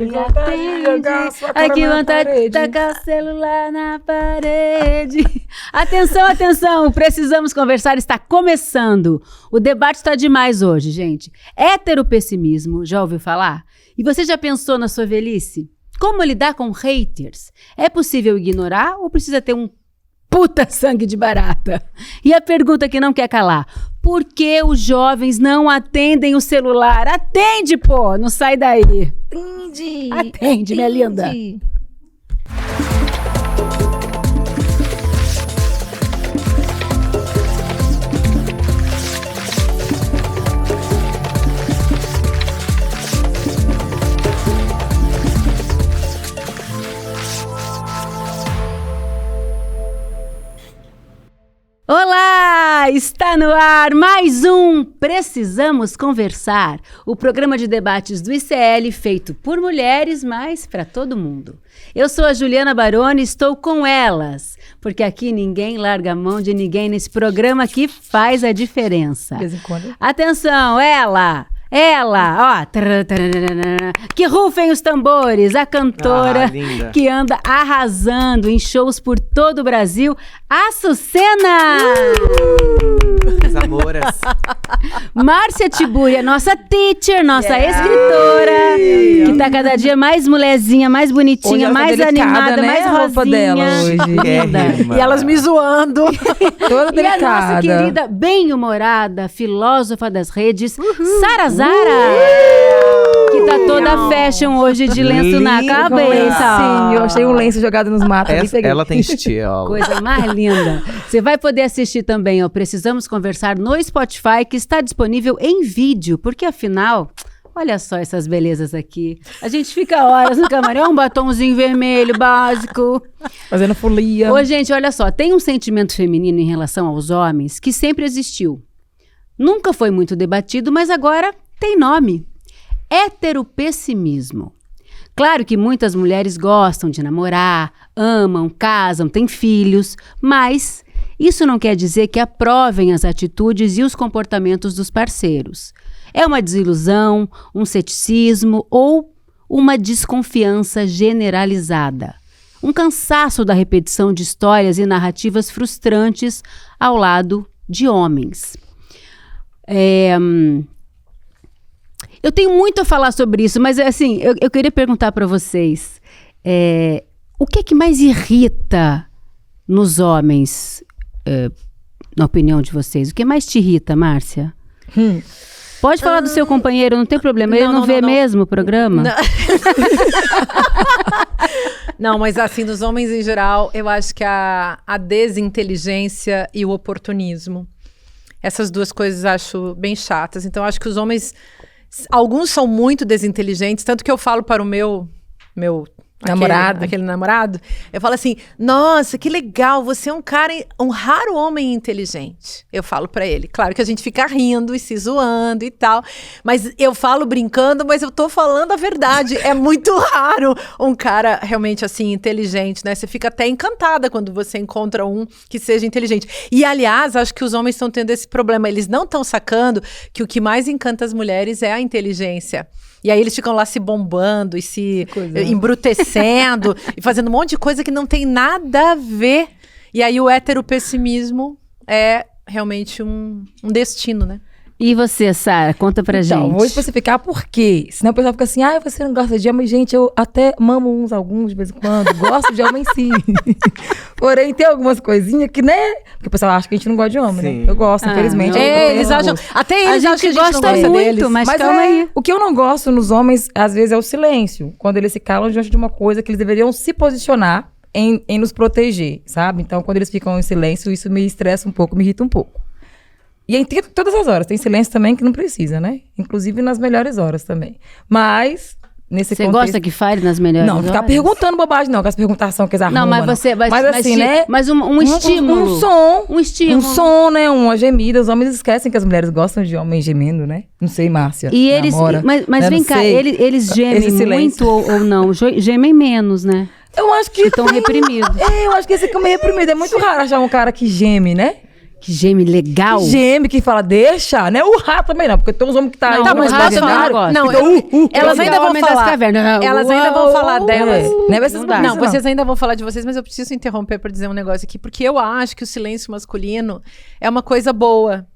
me atende. Ai, que vontade de tacar o celular na parede. Atenção, atenção, precisamos conversar, está começando. O debate está demais hoje, gente. Heteropessimismo, já ouviu falar? E você já pensou na sua velhice? Como lidar com haters? É possível ignorar ou precisa ter um puta sangue de barata? E a pergunta que não quer calar: por que os jovens não atendem o celular? Atende, pô! Não sai daí. Atende, minha linda. Olá! Está no ar mais um Precisamos Conversar, o programa de debates do ICL feito por mulheres, mas para todo mundo. Eu sou a Juliana Baroni e estou com elas, porque aqui ninguém larga a mão de ninguém nesse programa que faz a diferença. De vez em quando. Atenção, ela, ó, que rufem os tambores, a cantora que anda arrasando em shows por todo o Brasil, Açucena! Amoras. Márcia Tiburi, nossa teacher, nossa escritora, que tá cada dia mais mulherzinha, mais bonitinha, mais animada, né? mais rosinha. Dela hoje. E elas me zoando. Toda delicada. E a nossa querida, bem-humorada, filósofa das redes, Sara Zara. Que tá toda fashion hoje de lenço na cabeça. Sim, eu achei um lenço jogado nos matos. Ela tem estilo. Coisa mais linda. Você vai poder assistir também, ó. Precisamos Conversar no Spotify, que está disponível em vídeo, porque afinal, olha só essas belezas aqui. A gente fica horas no camarim, um batomzinho vermelho básico. Fazendo folia. Ô, gente, olha só, tem um sentimento feminino em relação aos homens que sempre existiu. Nunca foi muito debatido, mas agora tem nome: heteropessimismo. Claro que muitas mulheres gostam de namorar, amam, casam, têm filhos, mas isso não quer dizer que aprovem as atitudes e os comportamentos dos parceiros. É uma desilusão, um ceticismo ou uma desconfiança generalizada. Um cansaço da repetição de histórias e narrativas frustrantes ao lado de homens. Eu tenho muito a falar sobre isso, mas assim, eu queria perguntar para vocês, o que é que mais irrita nos homens, na opinião de vocês? O que mais te irrita, Márcia? Pode falar do seu companheiro, não tem problema, ele não vê mesmo o programa? Não, mas assim, nos homens em geral, eu acho que a desinteligência e o oportunismo. Essas duas coisas acho bem chatas. Então, acho que os homens, alguns são muito desinteligentes, tanto que eu falo para o meu aquele namorado, eu falo assim: nossa, que legal, você é um raro homem inteligente. Eu falo pra ele, claro que a gente fica rindo e se zoando e tal, mas eu falo brincando, mas eu tô falando a verdade. É muito raro um cara realmente assim inteligente, né? Você fica até encantada quando você encontra um que seja inteligente. E aliás, acho que os homens estão tendo esse problema, eles não estão sacando que o que mais encanta as mulheres é a inteligência. E aí eles ficam lá se bombando e se embrutecendo e fazendo um monte de coisa que não tem nada a ver. E aí o heteropessimismo é realmente um destino, né? E você, Sara, conta pra gente. Então, vou especificar por quê. Senão o pessoal fica assim: você não gosta de homem. Gente, eu até mamo alguns de vez em quando. Gosto de homem sim. Porém, tem algumas coisinhas que, né? Porque o pessoal acha que a gente não gosta de homem, sim. Né? Eu gosto, infelizmente. Eles acham, até eles acham que a gente gosta não gosta muito, deles. mas calma aí. O que eu não gosto nos homens, às vezes, é o silêncio. Quando eles se calam diante de uma coisa que eles deveriam se posicionar em nos proteger, sabe? Então, quando eles ficam em silêncio, isso me estressa um pouco, me irrita um pouco. E em todas as horas. Tem silêncio também que não precisa, né? Inclusive nas melhores horas também. Mas, nesse Você contexto... gosta que fale nas melhores horas? Não ficar perguntando bobagem, não. Com as perguntações que eles arrumam. Não, mas você... Mas assim, né? Mas um estímulo. Um som. Um estímulo. Um som, né? Uma gemida. Os homens esquecem que as mulheres gostam de homens gemendo, né? Não sei, Márcia. E eles... Namora, mas vem cá, eles gemem muito ou não? Gemem menos, né? Eu acho que... Estão reprimidos. Eu acho que esse fica meio reprimido. É muito raro achar um cara que geme, né? Que geme legal. Que geme, que fala, deixa, né? O rato também não, porque tem uns homens que tá... Não, mais o rato imaginário, não elas ainda vão falar. Elas ainda vão falar delas. Não, Vocês ainda vão falar de vocês, mas eu preciso interromper para dizer um negócio aqui, porque eu acho que o silêncio masculino é uma coisa boa.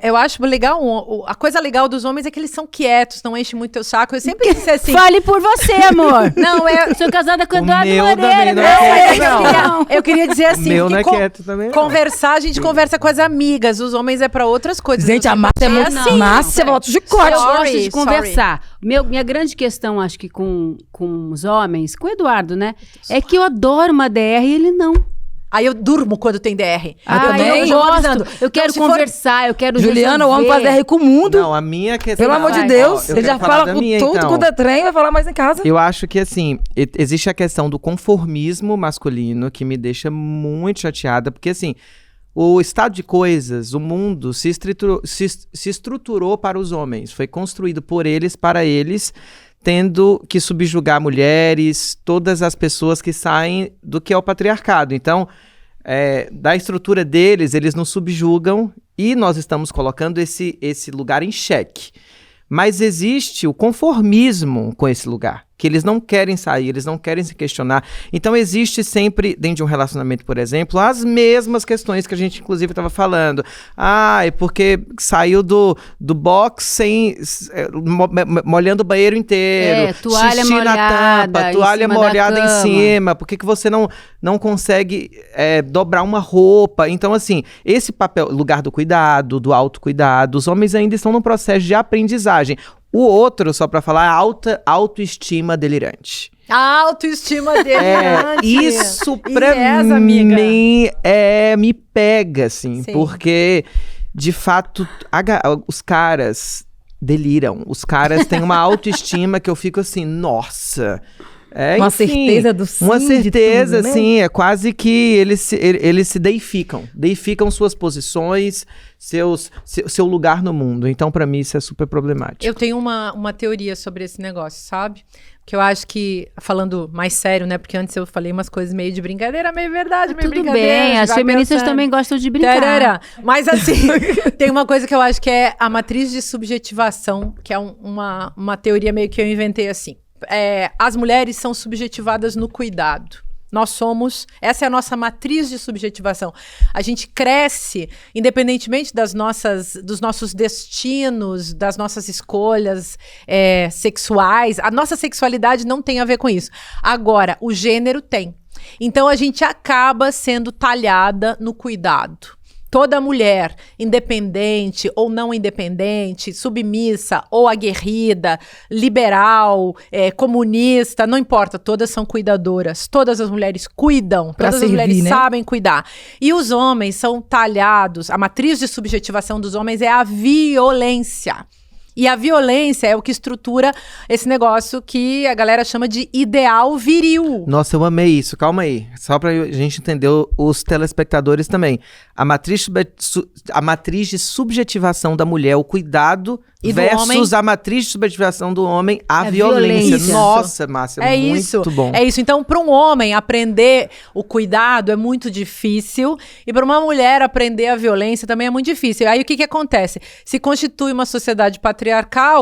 Eu acho legal, a coisa legal dos homens é que eles são quietos, não enchem muito teu saco. Eu sempre disse assim... Fale por você, amor. Não, Sou casada com o Eduardo Moreira. Eu queria dizer assim... Meu não é quieto também. Conversar, a gente conversa com as amigas. Os homens é pra outras coisas. Gente, a Márcia é muito... assim. Márcia, volta de corte. Eu gosto de conversar. Minha grande questão, acho que com os homens, com o Eduardo, né? É que eu adoro uma DR e ele não. Aí eu durmo quando tem DR. Eu gosto. Eu quero conversar, eu quero Juliana, o homem faz DR com o mundo. Não, a minha questão... Pelo amor de Deus. Ele já fala com tudo quando é trem, vai falar mais em casa. Eu acho que, assim, existe a questão do conformismo masculino que me deixa muito chateada, porque, assim, o estado de coisas, o mundo se estruturou para os homens. Foi construído por eles, para eles, tendo que subjugar mulheres, todas as pessoas que saem do que é o patriarcado. Então, da estrutura deles, eles nos subjugam e nós estamos colocando esse lugar em xeque. Mas existe o conformismo com esse lugar, que eles não querem sair, eles não querem se questionar. Então existe sempre, dentro de um relacionamento, por exemplo, as mesmas questões que a gente inclusive estava falando. É porque saiu do box molhando o banheiro inteiro. Toalha xixi molhada, na tampa, toalha molhada em cima. Por que você não consegue dobrar uma roupa? Então, assim, esse papel, lugar do cuidado, do autocuidado, os homens ainda estão num processo de aprendizagem. O outro, só pra falar, é autoestima delirante. A autoestima delirante. Isso pra mim me pega, assim. Sim. Porque, de fato, os caras deliram. Os caras têm uma autoestima que eu fico assim, nossa... Uma certeza do sim. Uma certeza, tudo, né? sim. É quase que eles se deificam. Deificam suas posições, seu lugar no mundo. Então, pra mim, isso é super problemático. Eu tenho uma teoria sobre esse negócio, sabe? Que eu acho que, falando mais sério, né? Porque antes eu falei umas coisas meio de brincadeira, meio verdade, meio brincadeira. Tudo bem, as feministas também gostam de brincar. Tarará. Mas assim, tem uma coisa que eu acho que é a matriz de subjetivação, que é uma teoria meio que eu inventei assim. As mulheres são subjetivadas no cuidado. Essa é a nossa matriz de subjetivação. A gente cresce, independentemente dos nossos destinos, das nossas escolhas sexuais. A nossa sexualidade não tem a ver com isso. Agora, o gênero tem. Então, a gente acaba sendo talhada no cuidado. Toda mulher, independente ou não independente, submissa ou aguerrida, liberal, comunista, não importa, todas são cuidadoras. Todas as mulheres cuidam, todas as mulheres sabem cuidar. E os homens são talhados, a matriz de subjetivação dos homens é a violência. E a violência é o que estrutura esse negócio que a galera chama de ideal viril. Nossa, eu amei isso. Calma aí. Só pra gente entender os telespectadores também. A matriz de subjetivação da mulher, o cuidado, e versus a matriz de subjetivação do homem, a violência. Nossa, Márcia, muito bom. É isso. Então, para um homem aprender o cuidado é muito difícil. E para uma mulher aprender a violência também é muito difícil. Aí o que acontece? Se constitui uma sociedade patriarcal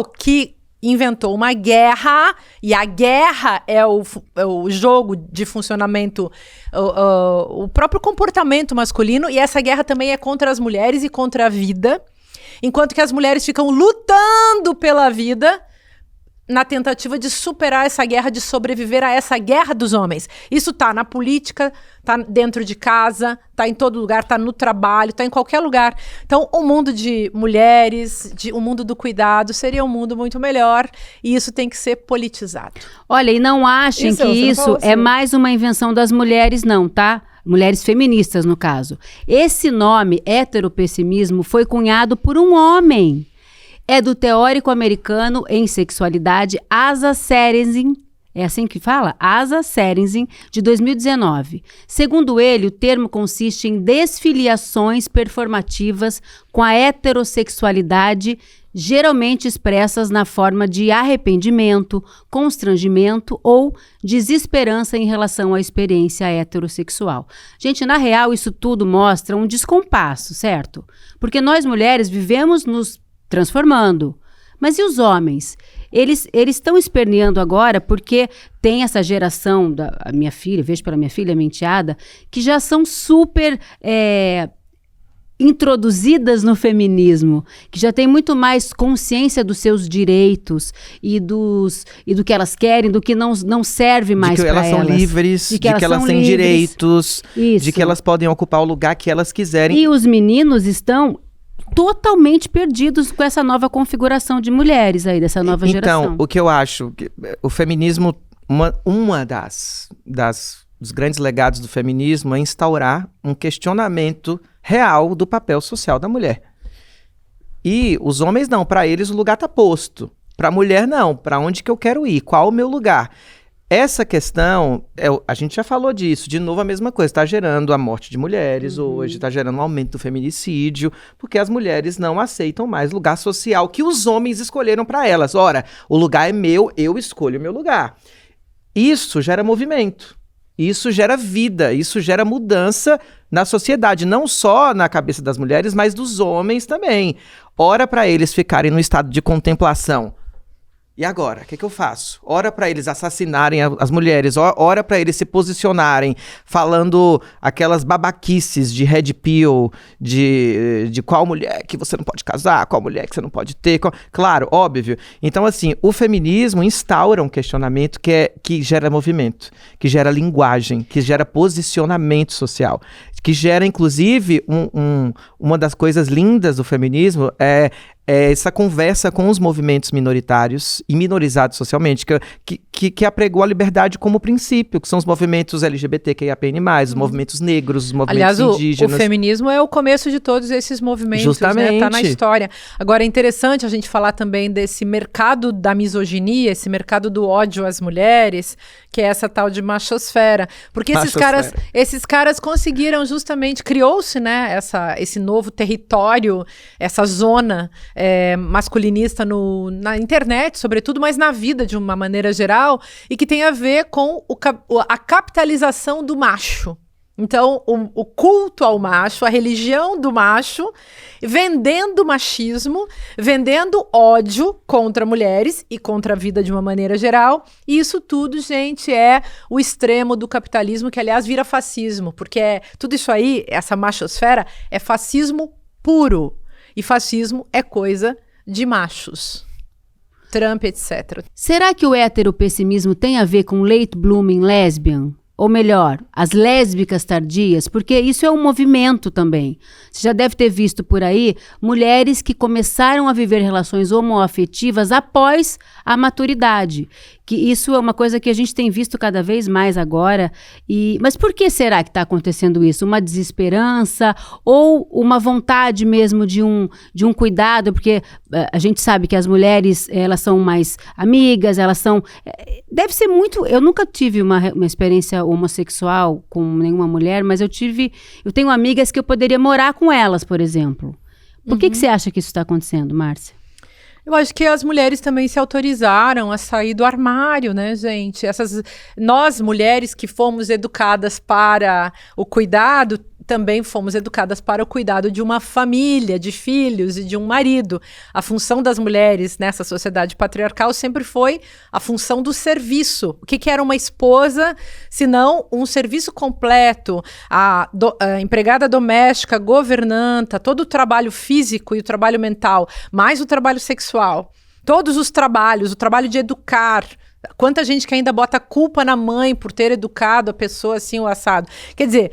que inventou uma guerra, e a guerra é o jogo de funcionamento, o próprio comportamento masculino, e essa guerra também é contra as mulheres e contra a vida, enquanto que as mulheres ficam lutando pela vida na tentativa de superar essa guerra, de sobreviver a essa guerra dos homens. Isso tá na política, tá dentro de casa, tá em todo lugar, tá no trabalho, tá em qualquer lugar. Então, o mundo de mulheres, o mundo do cuidado, seria um mundo muito melhor, e isso tem que ser politizado. Olha, e não achem que isso é mais uma invenção das mulheres, não, tá? Mulheres feministas, no caso. Esse nome, heteropessimismo, foi cunhado por um homem. É do teórico americano em sexualidade Asa Serenzin. é assim que fala? Asa Sørensen, de 2019. Segundo ele, o termo consiste em desfiliações performativas com a heterossexualidade, geralmente expressas na forma de arrependimento, constrangimento ou desesperança em relação à experiência heterossexual. Gente, na real, isso tudo mostra um descompasso, certo? Porque nós mulheres vivemos nos transformando. Mas e os homens? Eles estão esperneando agora porque tem essa geração da minha filha, vejo pela minha filha, minha enteada, que já são super introduzidas no feminismo, que já tem muito mais consciência dos seus direitos e do que elas querem, do que não serve mais para elas. De que elas são livres, de que elas têm direitos, de que elas podem ocupar o lugar que elas quiserem. E os meninos estão totalmente perdidos com essa nova configuração de mulheres aí, dessa nova geração. Então, o que eu acho, o feminismo, dos grandes legados do feminismo é instaurar um questionamento real do papel social da mulher. E os homens não, para eles o lugar está posto. Para a mulher não, para onde que eu quero ir, qual o meu lugar? Essa questão, a gente já falou disso, de novo a mesma coisa, está gerando a morte de mulheres hoje, está gerando um aumento do feminicídio, porque as mulheres não aceitam mais lugar social que os homens escolheram para elas. Ora, o lugar é meu, eu escolho o meu lugar. Isso gera movimento, isso gera vida, isso gera mudança na sociedade, não só na cabeça das mulheres, mas dos homens também. Ora para eles ficarem no estado de contemplação. E agora, o que eu faço? Ora para eles assassinarem as mulheres, ora para eles se posicionarem, falando aquelas babaquices de red pill, de qual mulher que você não pode casar, qual mulher que você não pode ter. Claro, óbvio. Então, assim, o feminismo instaura um questionamento que gera movimento, que gera linguagem, que gera posicionamento social, que gera, inclusive, uma das coisas lindas do feminismo é essa conversa com os movimentos minoritários e minorizados socialmente, que apregou a liberdade como princípio, que são os movimentos LGBTQIAPN+, os movimentos negros, os movimentos indígenas. Aliás, o feminismo é o começo de todos esses movimentos, justamente, né? Tá na história. Agora, é interessante a gente falar também desse mercado da misoginia, esse mercado do ódio às mulheres, que é essa tal de machosfera. Porque esses caras conseguiram justamente, criou-se, né, esse novo território, essa zona masculinista na internet, sobretudo, mas na vida de uma maneira geral, e que tem a ver com a capitalização do macho. Então, o culto ao macho, a religião do macho, vendendo machismo, vendendo ódio contra mulheres e contra a vida de uma maneira geral. E isso tudo, gente, é o extremo do capitalismo, que, aliás, vira fascismo, porque tudo isso aí, essa machosfera, é fascismo puro. E fascismo é coisa de machos. Trump, etc. Será que o heteropessimismo tem a ver com late blooming lesbian? Ou melhor, as lésbicas tardias? Porque isso é um movimento também. Você já deve ter visto por aí mulheres que começaram a viver relações homoafetivas após a maturidade. Que isso é uma coisa que a gente tem visto cada vez mais agora. Mas por que será que está acontecendo isso? Uma desesperança ou uma vontade mesmo de um cuidado? Porque a gente sabe que as mulheres, elas são mais amigas, elas são... Deve ser muito... Eu nunca tive uma experiência homossexual com nenhuma mulher, mas eu tenho amigas que eu poderia morar com elas, por exemplo. Por que você acha que isso está acontecendo, Márcia? Eu acho que as mulheres também se autorizaram a sair do armário, né, gente? Nós, mulheres que fomos educadas para o cuidado, também fomos educadas para o cuidado de uma família, de filhos e de um marido. A função das mulheres nessa sociedade patriarcal sempre foi a função do serviço. O que era uma esposa, se não um serviço completo? A empregada doméstica, governanta, todo o trabalho físico e o trabalho mental, mais o trabalho sexual. Todos os trabalhos, o trabalho de educar. Quanta gente que ainda bota culpa na mãe por ter educado a pessoa assim, o assado. Quer dizer,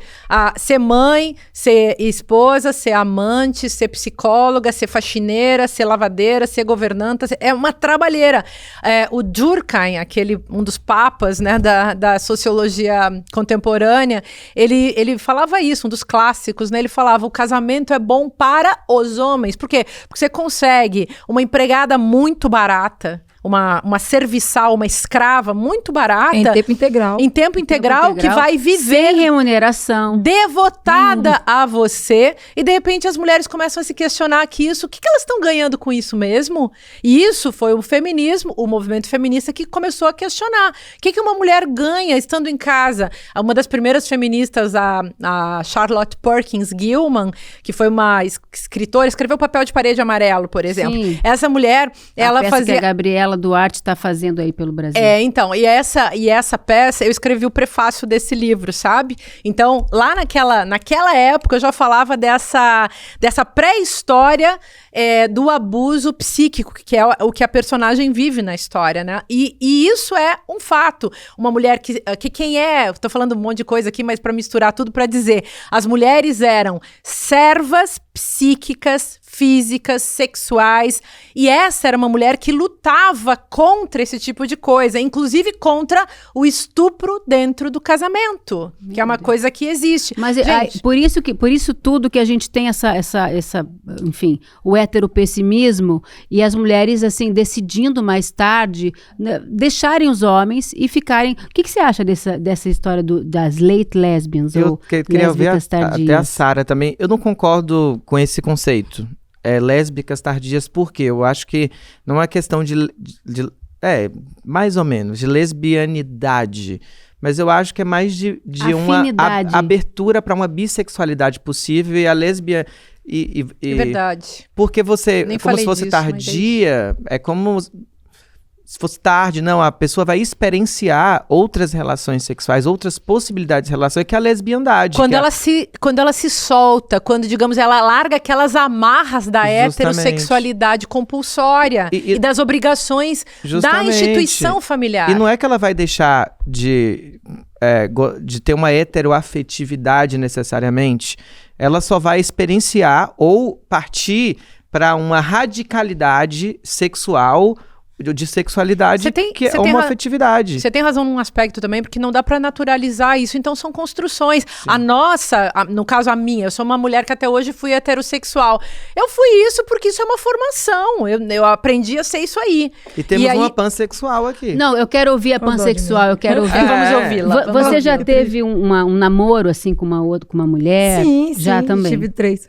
ser mãe, ser esposa, ser amante, ser psicóloga, ser faxineira, ser lavadeira, ser governanta, é uma trabalheira. O Durkheim, um dos papas, né, da sociologia contemporânea, ele falava isso, um dos clássicos, né? Ele falava, o casamento é bom para os homens. Por quê? Porque você consegue uma empregada muito barata, uma serviçal, uma escrava muito barata. Em tempo integral. Em tempo integral, que vai viver sem remuneração, devotada a você, e de repente as mulheres começam a se questionar que isso, o que elas estão ganhando com isso mesmo? E isso foi o feminismo, o movimento feminista que começou a questionar. O que uma mulher ganha estando em casa? Uma das primeiras feministas, a Charlotte Perkins Gilman, que foi uma escritora, escreveu Papel de Parede Amarelo, por exemplo. Sim. Essa mulher, ela peça fazia... que a Gabriela Duarte está fazendo aí pelo Brasil. Então, e essa peça, eu escrevi o prefácio desse livro, sabe? Então, lá naquela época, eu já falava dessa pré-história do abuso psíquico, que é o que a personagem vive na história, né? E isso é um fato. Uma mulher que quem é... Tô falando um monte de coisa aqui, mas para misturar tudo, para dizer, as mulheres eram servas psíquicas, físicas, sexuais, e essa era uma mulher que lutava contra esse tipo de coisa, inclusive contra o estupro dentro do casamento, que é uma coisa que existe. Mas gente, por isso tudo que a gente tem enfim, o heteropessimismo e as mulheres assim decidindo mais tarde, né, deixarem os homens e ficarem. O que você acha dessa história das late lesbians ou queria ouvir tardias? até a Sara também. Eu não concordo com esse conceito. Lésbicas tardias, por quê? Eu acho que não é questão mais ou menos, de lesbianidade. Mas eu acho que é mais de uma abertura para uma bissexualidade possível, e a lésbia... É verdade. Porque você, como se fosse tardia, é como... Se fosse tarde, não, a pessoa vai experienciar outras relações sexuais, outras possibilidades de relação, que é a lesbiandade. Quando ela se solta, quando, digamos, ela larga aquelas amarras da heterossexualidade compulsória e das obrigações da instituição familiar. E não é que ela vai deixar de ter uma heteroafetividade necessariamente, ela só vai experienciar ou partir para uma radicalidade sexual, de sexualidade, que é uma afetividade. Você tem razão num aspecto também, porque não dá pra naturalizar isso, então são construções. Sim. No caso a minha, eu sou uma mulher que até hoje fui heterossexual. Eu fui isso porque isso é uma formação, eu aprendi a ser isso aí. E temos uma pansexual aqui. Não, eu quero ouvir a pansexual, eu quero ouvir. Vamos ouvi-la. Você já teve um namoro assim com uma mulher? Sim, já também. Tive 3.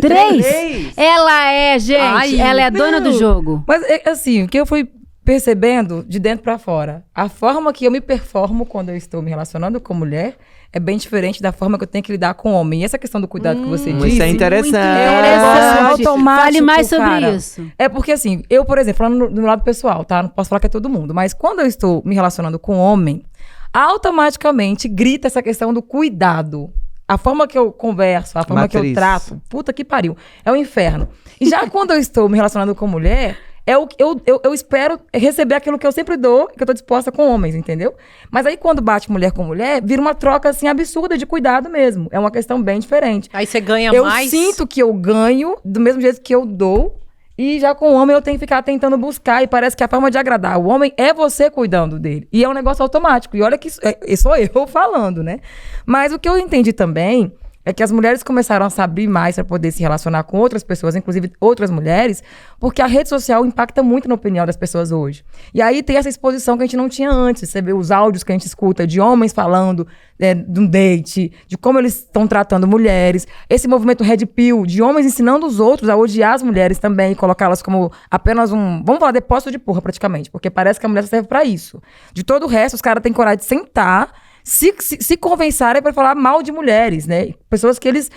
3? Ela é, gente, ela é dona do jogo. Mas assim, o que eu fui percebendo de dentro pra fora, a forma que eu me performo quando eu estou me relacionando com mulher é bem diferente da forma que eu tenho que lidar com homem. E essa questão do cuidado que você disse... Isso é interessante. Fale mais sobre isso. É porque assim, eu, por exemplo, falando do lado pessoal, tá? Não posso falar que é todo mundo. Mas quando eu estou me relacionando com homem, automaticamente grita essa questão do cuidado. A forma que eu converso, a forma que eu trato, puta que pariu, é o inferno. E já quando eu estou me relacionando com mulher... Eu espero receber aquilo que eu sempre dou, que eu tô disposta com homens, entendeu? Mas aí quando bate mulher com mulher, vira uma troca assim absurda de cuidado mesmo. É uma questão bem diferente. Aí você ganha mais. Eu sinto que eu ganho do mesmo jeito que eu dou. E já com o homem eu tenho que ficar tentando buscar. E parece que a forma de agradar o homem é você cuidando dele. E é um negócio automático. E olha que sou eu falando, né? Mas o que eu entendi também... é que as mulheres começaram a se abrir mais para poder se relacionar com outras pessoas, inclusive outras mulheres, porque a rede social impacta muito na opinião das pessoas hoje. E aí tem essa exposição que a gente não tinha antes. Você vê os áudios que a gente escuta de homens falando de um date, de como eles estão tratando mulheres. Esse movimento Red Pill, de homens ensinando os outros a odiar as mulheres também, e colocá-las como apenas vamos falar, depósito de porra praticamente, porque parece que a mulher só serve para isso. De todo o resto, os caras têm coragem de sentar, se convencerem para falar mal de mulheres, né? Pessoas que eles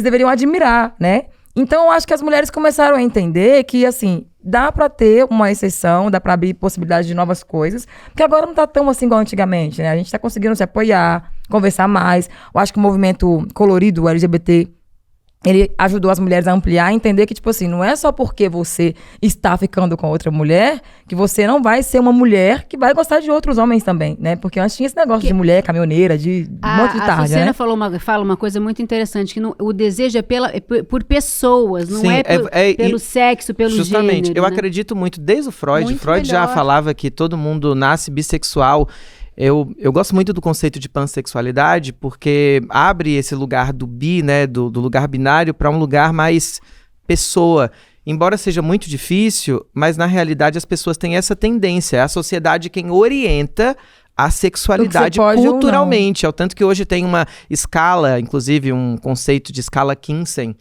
deveriam admirar, né? Então, eu acho que as mulheres começaram a entender que, assim, dá para ter uma exceção, dá para abrir possibilidades de novas coisas, porque agora não tá tão assim igual antigamente, né? A gente tá conseguindo se apoiar, conversar mais. Eu acho que o movimento colorido, o LGBT, ele ajudou as mulheres a ampliar, a entender que, tipo assim, não é só porque você está ficando com outra mulher que você não vai ser uma mulher que vai gostar de outros homens também, né? Porque antes tinha esse negócio de mulher caminhoneira, de um monte de tarde, né? A Sucena fala uma coisa muito interessante, que o desejo é por pessoas, não pelo sexo, pelo justamente, gênero. Eu né? acredito muito, desde o Freud. Muito Freud melhor. já falava que todo mundo nasce bissexual. Eu gosto muito do conceito de pansexualidade, porque abre esse lugar do bi, né, do lugar binário, para um lugar mais pessoa. embora seja muito difícil, mas na realidade as pessoas têm essa tendência. É a sociedade quem orienta a sexualidade culturalmente. É o tanto que hoje tem uma escala, inclusive um conceito de escala Kinsey,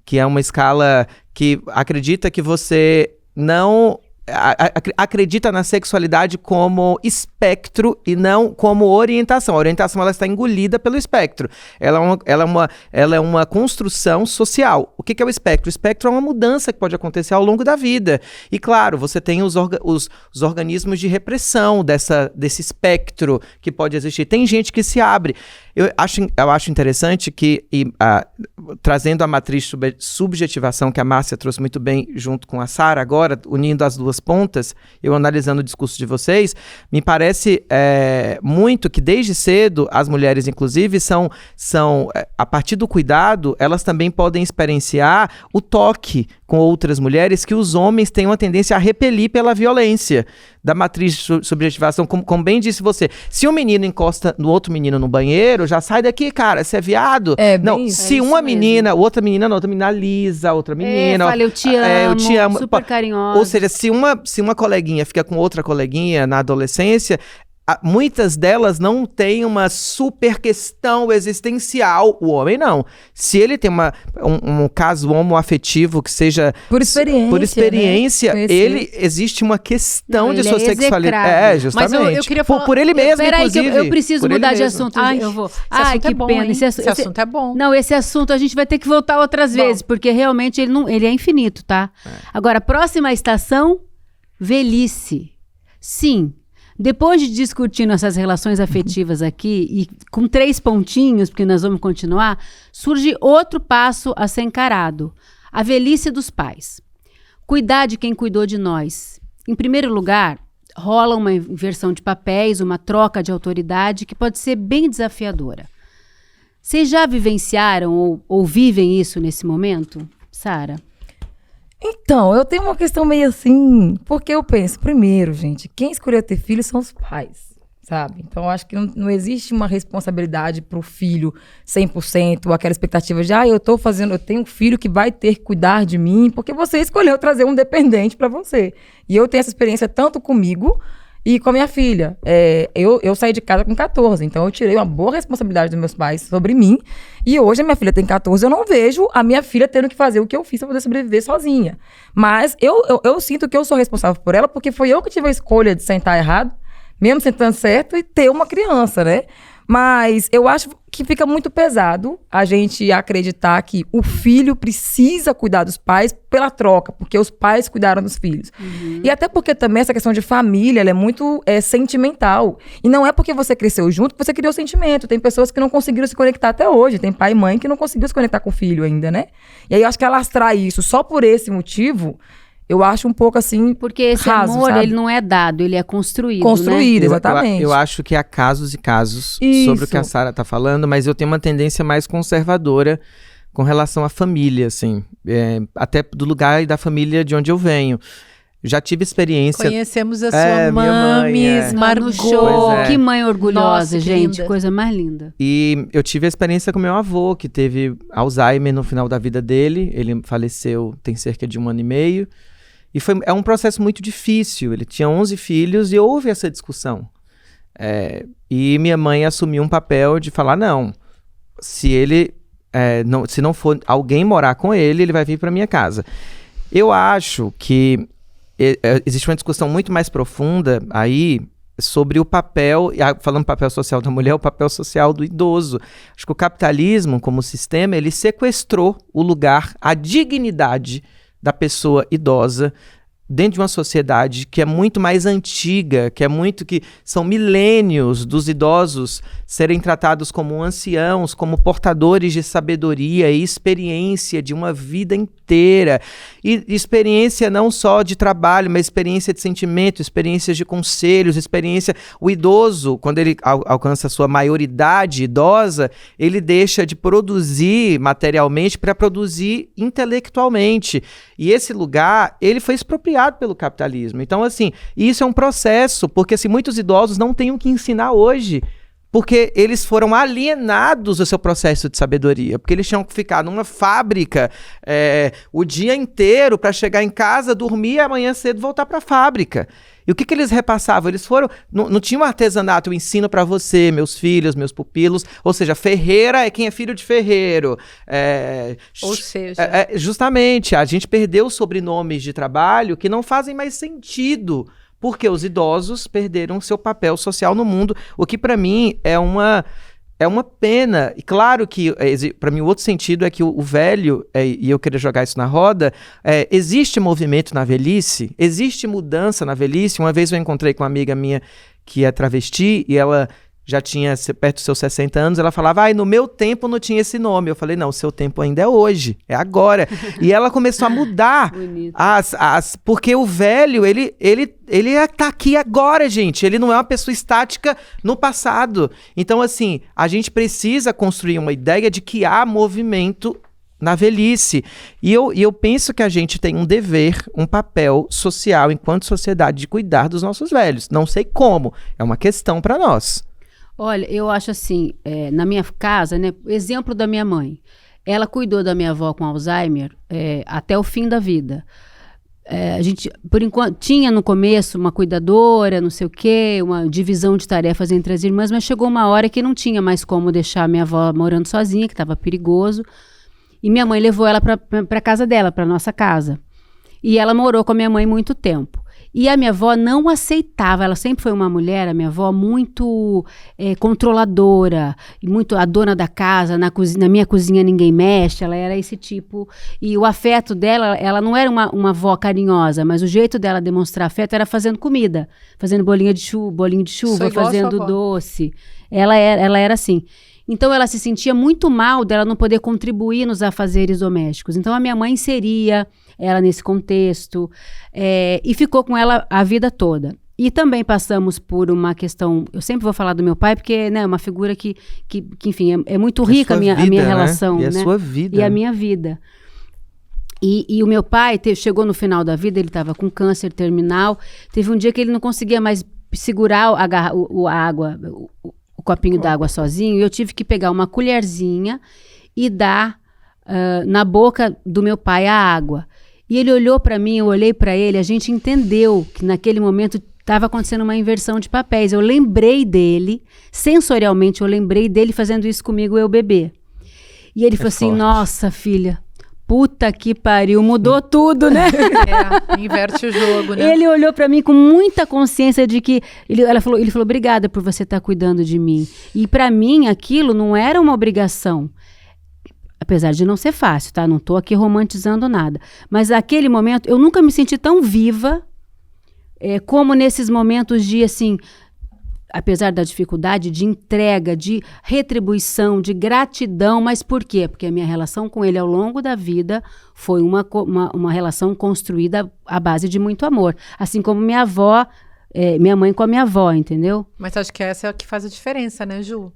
que é uma escala que acredita que você não... acredita na sexualidade como espectro e não como orientação. A orientação ela está engolida pelo espectro. Ela é uma construção social. O que é o espectro? O espectro é uma mudança que pode acontecer ao longo da vida. E claro, você tem os organismos de repressão desse espectro que pode existir. Tem gente que se abre. Eu acho interessante que, trazendo a matriz subjetivação que a Márcia trouxe muito bem junto com a Sara, agora, unindo as duas pontas, eu analisando o discurso de vocês, me parece muito que desde cedo, as mulheres, inclusive, a partir do cuidado, elas também podem experienciar o toque com outras mulheres que os homens têm uma tendência a repelir pela violência da matriz de subjetivação, como bem disse você. Se um menino encosta no outro menino no banheiro, já sai daqui, cara, você é viado. Não, se uma menina, outra menina alisa, outra menina... fala, eu te amo, super carinhosa. Ou seja, se uma coleguinha fica com outra coleguinha na adolescência, muitas delas não têm uma super questão existencial. O homem não. Se ele tem um caso homoafetivo que seja... Por experiência, né? existe uma questão de sua sexualidade. Justamente. Mas eu queria falar... Por ele mesmo, inclusive. Eu preciso mudar de assunto. Eu vou. Que pena. Esse assunto é bom. Não, esse assunto a gente vai ter que voltar outras vezes, porque realmente ele é infinito, tá? Agora, próxima estação, velhice. Sim. Depois de discutir nossas relações afetivas aqui, e com 3 pontinhos, porque nós vamos continuar, surge outro passo a ser encarado: a velhice dos pais. Cuidar de quem cuidou de nós. Em primeiro lugar, rola uma inversão de papéis, uma troca de autoridade que pode ser bem desafiadora. Vocês já vivenciaram ou vivem isso nesse momento, Sara? Então, eu tenho uma questão meio assim, porque eu penso, primeiro, gente, quem escolheu ter filho são os pais, sabe? Então, eu acho que não existe uma responsabilidade pro filho 100%, ou aquela expectativa de, eu tenho um filho que vai ter que cuidar de mim, porque você escolheu trazer um dependente pra você. E eu tenho essa experiência tanto comigo e com a minha filha. Eu saí de casa com 14, então eu tirei uma boa responsabilidade dos meus pais sobre mim. E hoje a minha filha tem 14, eu não vejo a minha filha tendo que fazer o que eu fiz pra poder sobreviver sozinha. Mas eu sinto que eu sou responsável por ela, porque foi eu que tive a escolha de sentar errado, mesmo sentando certo, e ter uma criança, né? Mas eu acho que fica muito pesado a gente acreditar que o filho precisa cuidar dos pais pela troca, porque os pais cuidaram dos filhos. E até porque também essa questão de família, ela é muito sentimental. E não é porque você cresceu junto que você criou sentimento. Tem pessoas que não conseguiram se conectar até hoje. Tem pai e mãe que não conseguiram se conectar com o filho ainda, né? E aí eu acho que alastrar isso só por esse motivo... Eu acho um pouco assim, porque esse raso, amor, sabe? Ele não é dado, ele é construído, né? Exatamente. Eu acho que há casos e casos sobre o que a Sara está falando, mas eu tenho uma tendência mais conservadora com relação à família, assim. Até do lugar e da família de onde eu venho. Já tive experiência... Conhecemos a sua mãe, Margot. Que mãe orgulhosa, gente. Linda. Coisa mais linda. E eu tive a experiência com meu avô, que teve Alzheimer no final da vida dele. Ele faleceu tem cerca de 1 ano e meio. E é um processo muito difícil. Ele tinha 11 filhos e houve essa discussão. E minha mãe assumiu um papel de falar, não, se não for alguém morar com ele, ele vai vir para minha casa. Eu acho que existe uma discussão muito mais profunda aí sobre o papel, falando papel social da mulher, o papel social do idoso. Acho que o capitalismo, como sistema, ele sequestrou o lugar, a dignidade da pessoa idosa dentro de uma sociedade que é muito mais antiga, que são milênios dos idosos serem tratados como anciãos, como portadores de sabedoria e experiência de uma vida inteira. E experiência não só de trabalho, mas experiência de sentimento, experiências de conselhos, o idoso, quando ele alcança a sua maioridade idosa, ele deixa de produzir materialmente para produzir intelectualmente. E esse lugar, ele foi expropriado pelo capitalismo. Então, assim, isso é um processo, porque assim, muitos idosos não têm o que ensinar hoje porque eles foram alienados do seu processo de sabedoria, porque eles tinham que ficar numa fábrica o dia inteiro para chegar em casa, dormir e amanhã cedo voltar para a fábrica. E o que eles repassavam? Eles foram... Não tinha um artesanato, eu ensino para você, meus filhos, meus pupilos. Ou seja, ferreira é quem é filho de ferreiro. Ou seja... Justamente, a gente perdeu sobrenomes de trabalho que não fazem mais sentido, porque os idosos perderam seu papel social no mundo, o que para mim é uma pena. E claro que, para mim, o outro sentido é que o velho, e eu queria jogar isso na roda, existe movimento na velhice, existe mudança na velhice. Uma vez eu encontrei com uma amiga minha que é travesti, e ela já tinha perto dos seus 60 anos, ela falava, no meu tempo não tinha esse nome. Eu falei, não, o seu tempo ainda é hoje, é agora. E ela começou a mudar, porque o velho, ele tá aqui agora, gente. Ele não é uma pessoa estática no passado. Então, assim, a gente precisa construir uma ideia de que há movimento na velhice. E eu penso que a gente tem um dever, um papel social, enquanto sociedade, de cuidar dos nossos velhos. Não sei como, é uma questão para nós. Olha, eu acho assim, na minha casa, né, exemplo da minha mãe, ela cuidou da minha avó com Alzheimer até o fim da vida. A gente, por enquanto, tinha no começo uma cuidadora, não sei o quê, uma divisão de tarefas entre as irmãs, mas chegou uma hora que não tinha mais como deixar a minha avó morando sozinha, que estava perigoso, e minha mãe levou ela para casa dela, para nossa casa. E ela morou com a minha mãe muito tempo. E a minha avó não aceitava, ela sempre foi uma mulher, a minha avó, muito controladora, muito a dona da casa, na minha cozinha ninguém mexe, ela era esse tipo. E o afeto dela, ela não era uma avó carinhosa, mas o jeito dela demonstrar afeto era fazendo comida, fazendo bolinho de chuva, fazendo doce. Ela era assim. Então, ela se sentia muito mal dela não poder contribuir nos afazeres domésticos. Então, a minha mãe inseria ela nesse contexto e ficou com ela a vida toda. E também passamos por uma questão... Eu sempre vou falar do meu pai, porque é uma figura que enfim, é muito rica a minha relação. E a sua vida. E a minha vida. E o meu pai chegou no final da vida, ele estava com câncer terminal. Teve um dia que ele não conseguia mais segurar a água... o copinho d'água sozinho, e eu tive que pegar uma colherzinha e dar na boca do meu pai a água. E ele olhou para mim, eu olhei para ele, a gente entendeu que naquele momento estava acontecendo uma inversão de papéis. Eu lembrei dele, sensorialmente, eu lembrei dele fazendo isso comigo, eu bebê. E ele falou assim, nossa, filha, puta que pariu, mudou tudo, né? Inverte o jogo, né? Ele olhou pra mim com muita consciência de que... Ele falou, obrigada por você estar cuidando de mim. E pra mim, aquilo não era uma obrigação. Apesar de não ser fácil, tá? Não tô aqui romantizando nada. Mas naquele momento, eu nunca me senti tão viva como nesses momentos de, assim... apesar da dificuldade, de entrega, de retribuição, de gratidão. Mas por quê? Porque a minha relação com ele ao longo da vida foi uma relação construída à base de muito amor. Assim como minha avó, minha mãe com a minha avó, entendeu? Mas acho que essa é o que faz a diferença, né, Ju?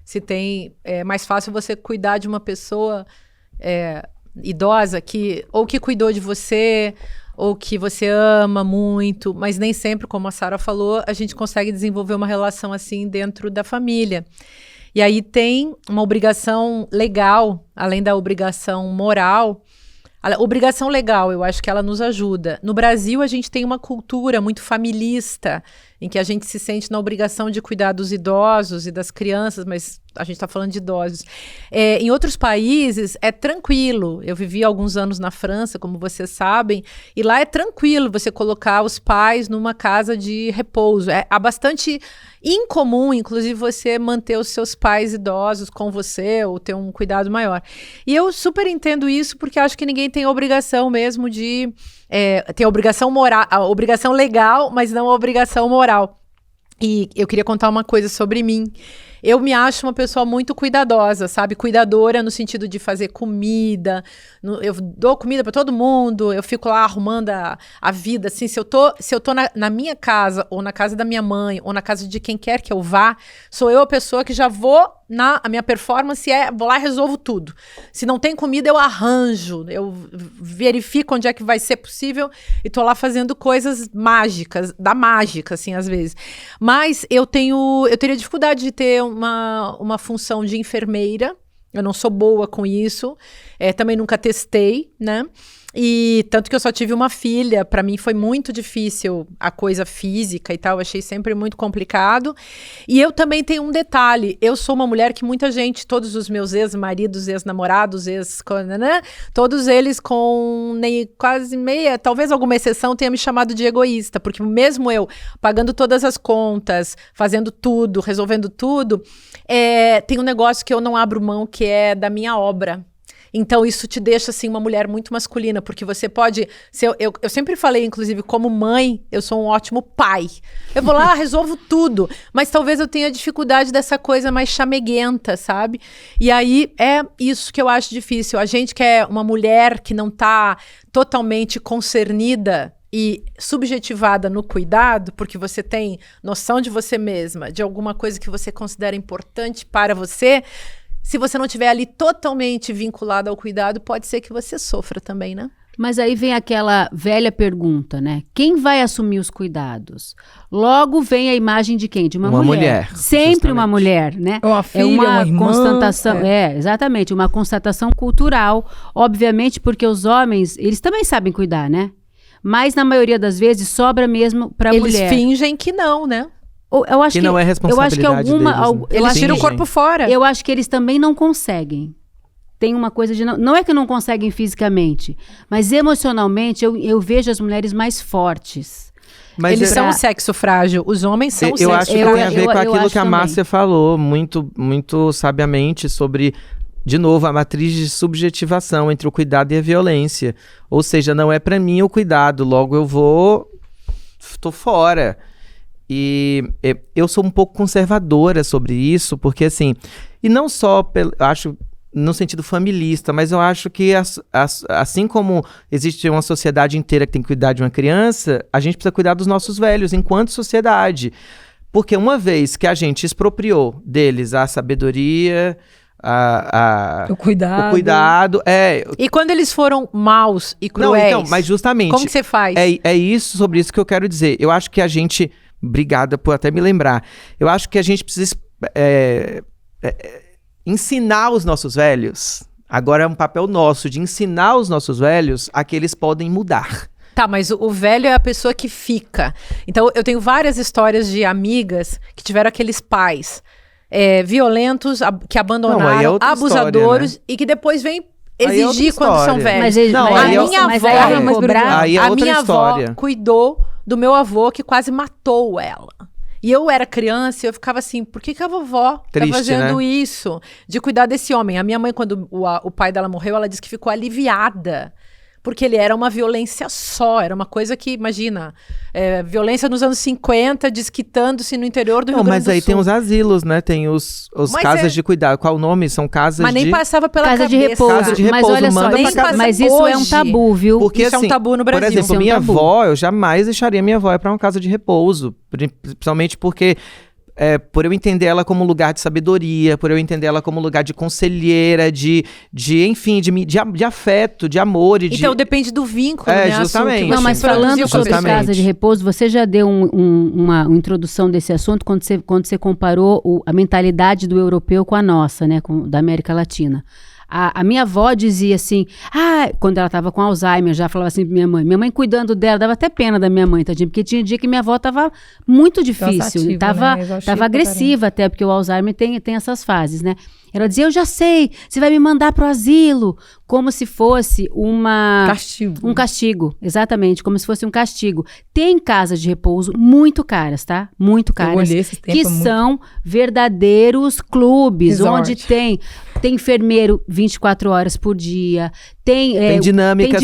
Se tem... É mais fácil você cuidar de uma pessoa idosa que cuidou de você... ou que você ama muito, mas nem sempre, como a Sara falou, a gente consegue desenvolver uma relação assim dentro da família. E aí tem uma obrigação legal, além da obrigação moral. A obrigação legal, eu acho que ela nos ajuda. No Brasil, a gente tem uma cultura muito familista, em que a gente se sente na obrigação de cuidar dos idosos e das crianças, mas a gente está falando de idosos. Em outros países, é tranquilo. Eu vivi alguns anos na França, como vocês sabem, e lá é tranquilo você colocar os pais numa casa de repouso. Há bastante incomum, inclusive, você manter os seus pais idosos com você ou ter um cuidado maior. E eu super entendo isso, porque acho que ninguém tem a obrigação mesmo de... tem a obrigação moral, a obrigação legal, mas não a obrigação moral. E eu queria contar uma coisa sobre mim. Eu me acho uma pessoa muito cuidadosa, sabe? Cuidadora no sentido de fazer comida. Eu dou comida para todo mundo, eu fico lá arrumando a vida. Assim, se eu tô na minha casa, ou na casa da minha mãe, ou na casa de quem quer que eu vá, sou eu a pessoa que já vou a minha performance vou lá e resolvo tudo. Se não tem comida, eu arranjo, eu verifico onde é que vai ser possível e tô lá fazendo coisas mágicas, da mágica, assim, às vezes. Mas eu teria dificuldade de ter uma função de enfermeira. Eu não sou boa com isso, também nunca testei, né? E tanto que eu só tive uma filha, pra mim foi muito difícil a coisa física e tal, eu achei sempre muito complicado. E eu também tenho um detalhe, eu sou uma mulher que muita gente, todos os meus ex-maridos, ex-namorados, todos eles com quase meia, talvez alguma exceção tenha me chamado de egoísta, porque mesmo eu pagando todas as contas, fazendo tudo, resolvendo tudo, tem um negócio que eu não abro mão, que é da minha obra. Então, isso te deixa, assim, uma mulher muito masculina, porque você pode... Eu sempre falei, inclusive, como mãe, eu sou um ótimo pai. Eu vou lá, resolvo tudo, mas talvez eu tenha dificuldade dessa coisa mais chameguenta, sabe? E aí, é isso que eu acho difícil. A gente que é uma mulher que não tá totalmente concernida e subjetivada no cuidado, porque você tem noção de você mesma, de alguma coisa que você considera importante para você... Se você não estiver ali totalmente vinculado ao cuidado, pode ser que você sofra também, né? Mas aí vem aquela velha pergunta, né? Quem vai assumir os cuidados? Logo vem a imagem de quem? De uma mulher. Sempre justamente. Uma mulher, né? Uma filha, uma irmã. Constatação, exatamente, uma constatação cultural. Obviamente, porque os homens, eles também sabem cuidar, né? Mas na maioria das vezes sobra mesmo para a mulher. Eles fingem que não, né? Eu acho que não é responsabilidade deles, né? Eles tiram o corpo fora. Eu acho que eles também não conseguem. Tem uma coisa de... Não é que não conseguem fisicamente, mas emocionalmente eu vejo as mulheres mais fortes. Mas eles são o sexo frágil. Os homens são o sexo frágil. Eu acho que tem a ver com aquilo que a Márcia falou, muito, muito sabiamente, sobre... De novo, a matriz de subjetivação entre o cuidado e a violência. Ou seja, não é pra mim o cuidado, logo tô fora. E eu sou um pouco conservadora sobre isso, porque assim, e não só, acho, no sentido familista, mas eu acho que assim como existe uma sociedade inteira que tem que cuidar de uma criança, a gente precisa cuidar dos nossos velhos enquanto sociedade. Porque uma vez que a gente expropriou deles a sabedoria... O cuidado. E quando eles foram maus e cruéis, não, então, mas justamente, como que você faz? Sobre isso que eu quero dizer. Eu acho que a gente... Obrigada por até me lembrar. Eu acho que a gente precisa ensinar os nossos velhos. Agora é um papel nosso de ensinar os nossos velhos a que eles podem mudar. Tá, mas o velho é a pessoa que fica. Então, eu tenho várias histórias de amigas que tiveram aqueles pais violentos, que abandonaram, abusadores, história, né? E que depois vêm exigir quando são velhos. A minha avó cuidou do meu avô que quase matou ela. E eu era criança e eu ficava assim, por que a vovó tá fazendo isso? De cuidar desse homem. A minha mãe, quando o pai dela morreu, ela disse que ficou aliviada. Porque ele era uma violência só, era uma coisa que, imagina, violência nos anos 50, desquitando-se no interior do Rio Grande do Sul. Mas aí tem os asilos, né? Tem os casas de cuidado. Qual o nome? São casas Mas nem passava pela casa cabeça. De repouso. Casa de repouso. Mas olha só, mas isso é um tabu, viu? Porque, isso assim, é um tabu no Brasil. Por exemplo, minha avó, eu jamais deixaria minha avó ir para uma casa de repouso. Principalmente porque... por eu entender ela como lugar de sabedoria, por eu entender ela como lugar de conselheira, enfim, de afeto, de amor. Então depende do vínculo, né? Justamente. Não, mas falando sobre casa de repouso, você já deu uma introdução desse assunto quando você comparou a mentalidade do europeu com a nossa, né? Da América Latina. A minha avó dizia assim, quando ela estava com Alzheimer, já falava assim pra minha mãe cuidando dela, dava até pena da minha mãe, tadinha, porque tinha dia que minha avó estava muito difícil, estava agressiva até, porque o Alzheimer tem essas fases, né? Ela dizia, eu já sei, você vai me mandar pro asilo, como se fosse um castigo, exatamente, como se fosse um castigo. Tem casas de repouso muito caras, tá? Muito caras, que são verdadeiros clubes, onde tem enfermeiro 24 horas por dia, tem dinâmicas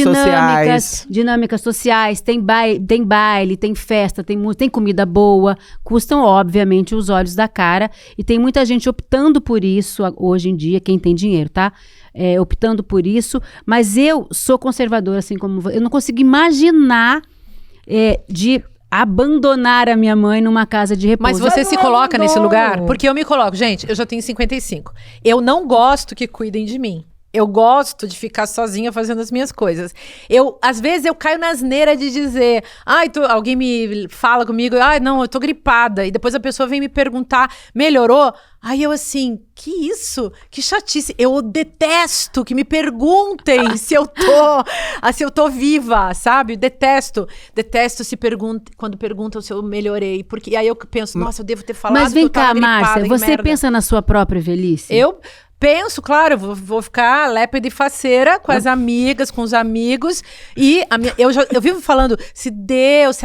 sociais, tem baile, tem festa, tem comida boa, custam obviamente os olhos da cara, e tem muita gente optando por isso hoje em dia, quem tem dinheiro, tá? Optando por isso, mas eu sou conservadora, assim como você. Eu não consigo imaginar de abandonar a minha mãe numa casa de repouso. Mas você Mas se não coloca nesse abandono. lugar? Porque eu me coloco. Gente, eu já tenho 55. Eu não gosto que cuidem de mim. Eu gosto de ficar sozinha fazendo as minhas coisas. Às vezes eu caio na asneira de dizer, alguém me fala comigo, não, eu tô gripada. E depois a pessoa vem me perguntar, melhorou? Aí eu assim, que isso? Que chatice. Eu detesto que me perguntem se eu tô viva, sabe? Detesto quando perguntam se eu melhorei. Porque aí eu penso, nossa, eu devo ter falado Mas vem que eu tava cá, Márcia, gripada, que você merda. pensa na sua própria velhice? Eu penso, claro, vou ficar lépida e faceira com as amigas, com os amigos. E eu vivo falando, se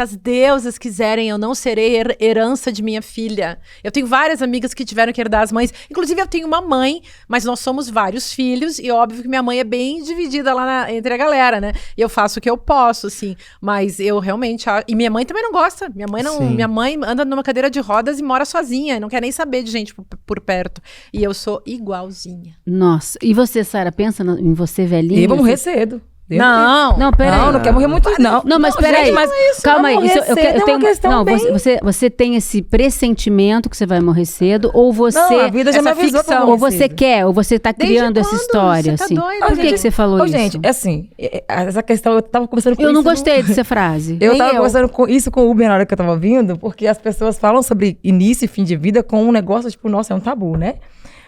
as deusas quiserem, eu não serei herança de minha filha. Eu tenho várias amigas que tiveram que herdar as mães. Inclusive, eu tenho uma mãe, mas nós somos vários filhos. E óbvio que minha mãe é bem dividida lá entre a galera, né? E eu faço o que eu posso, assim. Mas eu realmente... E minha mãe também não gosta. Minha mãe anda numa cadeira de rodas e mora sozinha. Não quer nem saber de gente por perto. E eu sou igualzinha. Nossa, e você, Sara, pensa em você velhinha? Eu vou morrer cedo. Não, peraí. Não quero morrer muito, não. Não, mas peraí, calma aí. Eu tenho uma questão bem... Você tem esse pressentimento que você vai morrer cedo, ou você... Não, a vida já me avisou pra morrer ou você cedo. quer, ou você tá criando essa história, Você assim. tá doida? Por que você falou isso? Gente, é assim, essa questão, eu tava conversando com Eu isso não gostei dessa frase. Eu tava conversando com isso com o Uber na hora que eu tava ouvindo, porque as pessoas falam sobre início e fim de vida com um negócio, tipo, nossa, é um tabu, né?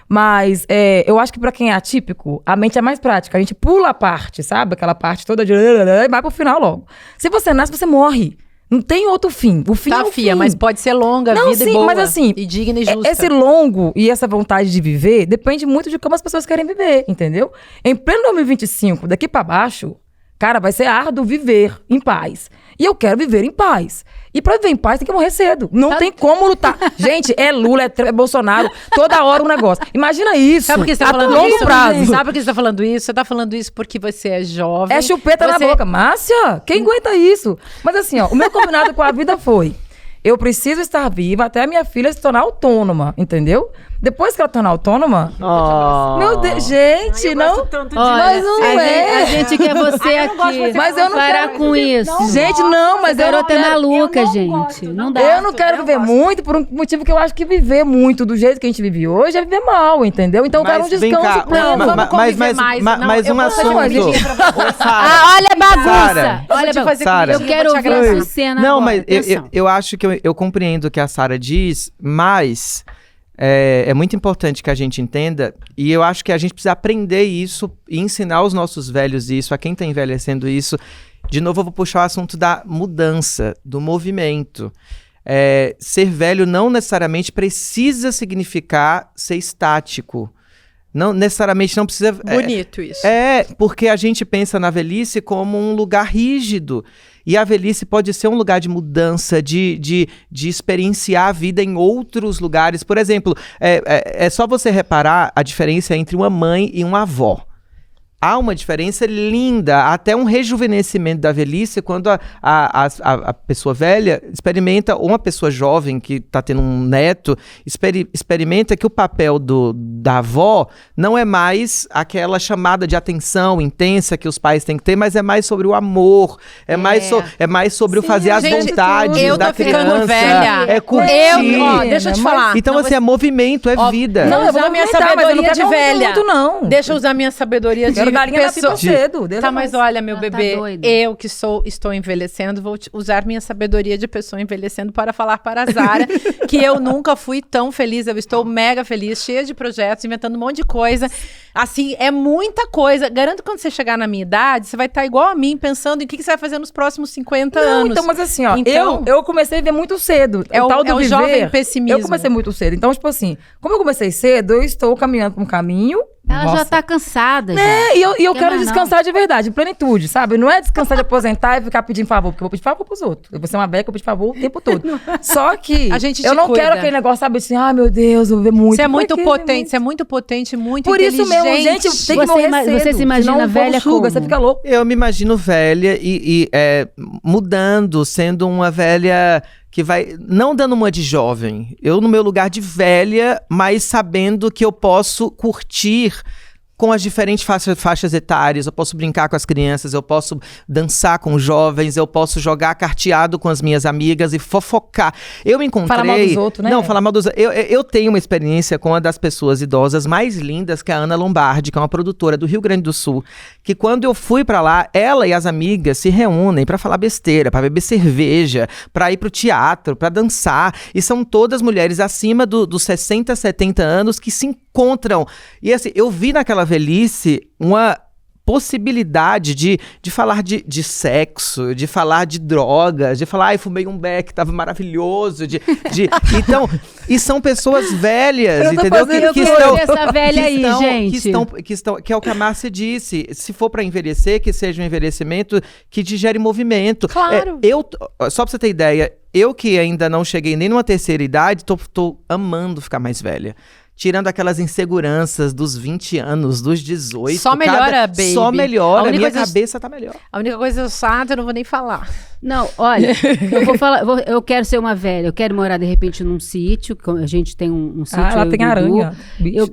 Mas eu acho que pra quem é atípico, a mente é mais prática. A gente pula a parte, sabe? Aquela parte toda de... e vai pro final logo. Se você nasce, você morre. Não tem outro fim. O fim é o fim. Mas pode ser longa, não, vida sim, e boa. mas assim, e digna e justa. Esse longo e essa vontade de viver depende muito de como as pessoas querem viver, entendeu? Em pleno 2025, daqui pra baixo, cara, vai ser árduo viver em paz. E eu quero viver em paz. E pra viver em paz tem que morrer cedo. Não tem como lutar. Gente, é Lula, é Bolsonaro, toda hora um negócio. Imagina isso. Sabe por que você tá a falando longo isso? prazo. Sabe por que você tá falando isso? Você tá falando isso porque você é jovem. É chupeta na boca. Márcia, quem aguenta isso? Mas assim, ó, o meu combinado com a vida foi... Eu preciso estar viva até a minha filha se tornar autônoma, entendeu? Depois que ela tornar autônoma... Meu Deus, gente, não... Mas não é. A gente quer você aqui. Mas eu não parar quero... com isso. Gente, não, mas eu não Garota é quero... maluca, gente. Não dá. Eu não quero viver muito por um motivo que eu acho que viver muito do jeito que a gente vive hoje é viver mal, entendeu? Então eu quero um descanso pleno. Mas um assunto... Olha a bagunça. Olha a bagunça. Sara, Eu quero ouvir a Sucena não, agora. mas eu acho que eu compreendo o que a Sara diz, mas é muito importante que a gente entenda, e eu acho que a gente precisa aprender isso e ensinar os nossos velhos isso, a quem está envelhecendo isso. De novo, eu vou puxar o assunto da mudança, do movimento. Ser velho não necessariamente precisa significar ser estático. Não necessariamente não precisa... Bonito isso. Porque a gente pensa na velhice como um lugar rígido. E a velhice pode ser um lugar de mudança, de experienciar a vida em outros lugares. Por exemplo, é só você reparar a diferença entre uma mãe e uma avó. Há uma diferença linda, até um rejuvenescimento da velhice, quando a pessoa velha experimenta, ou uma pessoa jovem que está tendo um neto, experimenta que o papel da avó não é mais aquela chamada de atenção intensa que os pais têm que ter, mas é mais sobre o amor, é mais sobre o fazer as vontades da criança. Eu tô ficando velha. É curtir. Deixa eu te falar. Então, assim, é movimento, é vida. Não, eu vou usar minha sabedoria de velha. Muito, não. Deixa eu usar minha sabedoria de galinha na pipa cedo. Tá, mas olha, meu bebê, doida. eu que estou envelhecendo, vou usar minha sabedoria de pessoa envelhecendo para falar para a Zara que eu nunca fui tão feliz, eu estou mega feliz, cheia de projetos, inventando um monte de coisa. Assim, é muita coisa. Garanto que quando você chegar na minha idade, você vai estar igual a mim, pensando em o que você vai fazer nos próximos 50 anos. Então, mas assim, ó, então, eu comecei a viver muito cedo. É o tal do viver, jovem pessimismo. Eu comecei muito cedo. Então, tipo assim, como eu comecei cedo, eu estou caminhando por um caminho. Ela já tá cansada, gente. E eu Quer quero mais descansar de verdade, em plenitude, sabe? Não é descansar de aposentar e ficar pedindo favor, porque eu vou pedir favor pros outros. Eu vou ser uma velha que eu pedir favor o tempo todo. Só que a gente eu não cuida. quero aquele negócio, sabe, assim, meu Deus, eu vou ver muito. Você é muito potente, você é muito potente, muito por inteligente. Por isso mesmo, gente, tem que morrer cedo. Você se imagina velha como? Você fica louco. Eu me imagino velha e mudando, sendo uma velha que vai, não dando uma de jovem, eu no meu lugar de velha, mas sabendo que eu posso curtir com as diferentes faixas etárias, eu posso brincar com as crianças, eu posso dançar com os jovens, eu posso jogar carteado com as minhas amigas e fofocar. Eu me encontrei... Falar mal dos outros, né? Não, falar mal dos outros. Eu tenho uma experiência com uma das pessoas idosas mais lindas, que é a Ana Lombardi, que é uma produtora do Rio Grande do Sul, que quando eu fui pra lá, ela e as amigas se reúnem pra falar besteira, pra beber cerveja, pra ir pro teatro, pra dançar, e são todas mulheres acima dos 60, 70 anos que se encontram. E assim, eu vi naquela velhice uma possibilidade de falar de sexo, de falar de drogas, de falar, fumei um beck, tava maravilhoso, então, e são pessoas velhas, entendeu? Que estão essa velha aí, gente. Que é o que a Márcia disse, se for para envelhecer, que seja um envelhecimento que te gere movimento. Claro. Só pra você ter ideia, eu que ainda não cheguei nem numa terceira idade, tô amando ficar mais velha. Tirando aquelas inseguranças dos 20 anos, dos 18. Só melhora, baby. Só melhora, minha cabeça tá melhor. A única coisa chata, eu não vou nem falar. Não, olha, eu vou falar, eu quero ser uma velha, eu quero morar de repente num sítio, a gente tem um sítio. Lá tem aranha.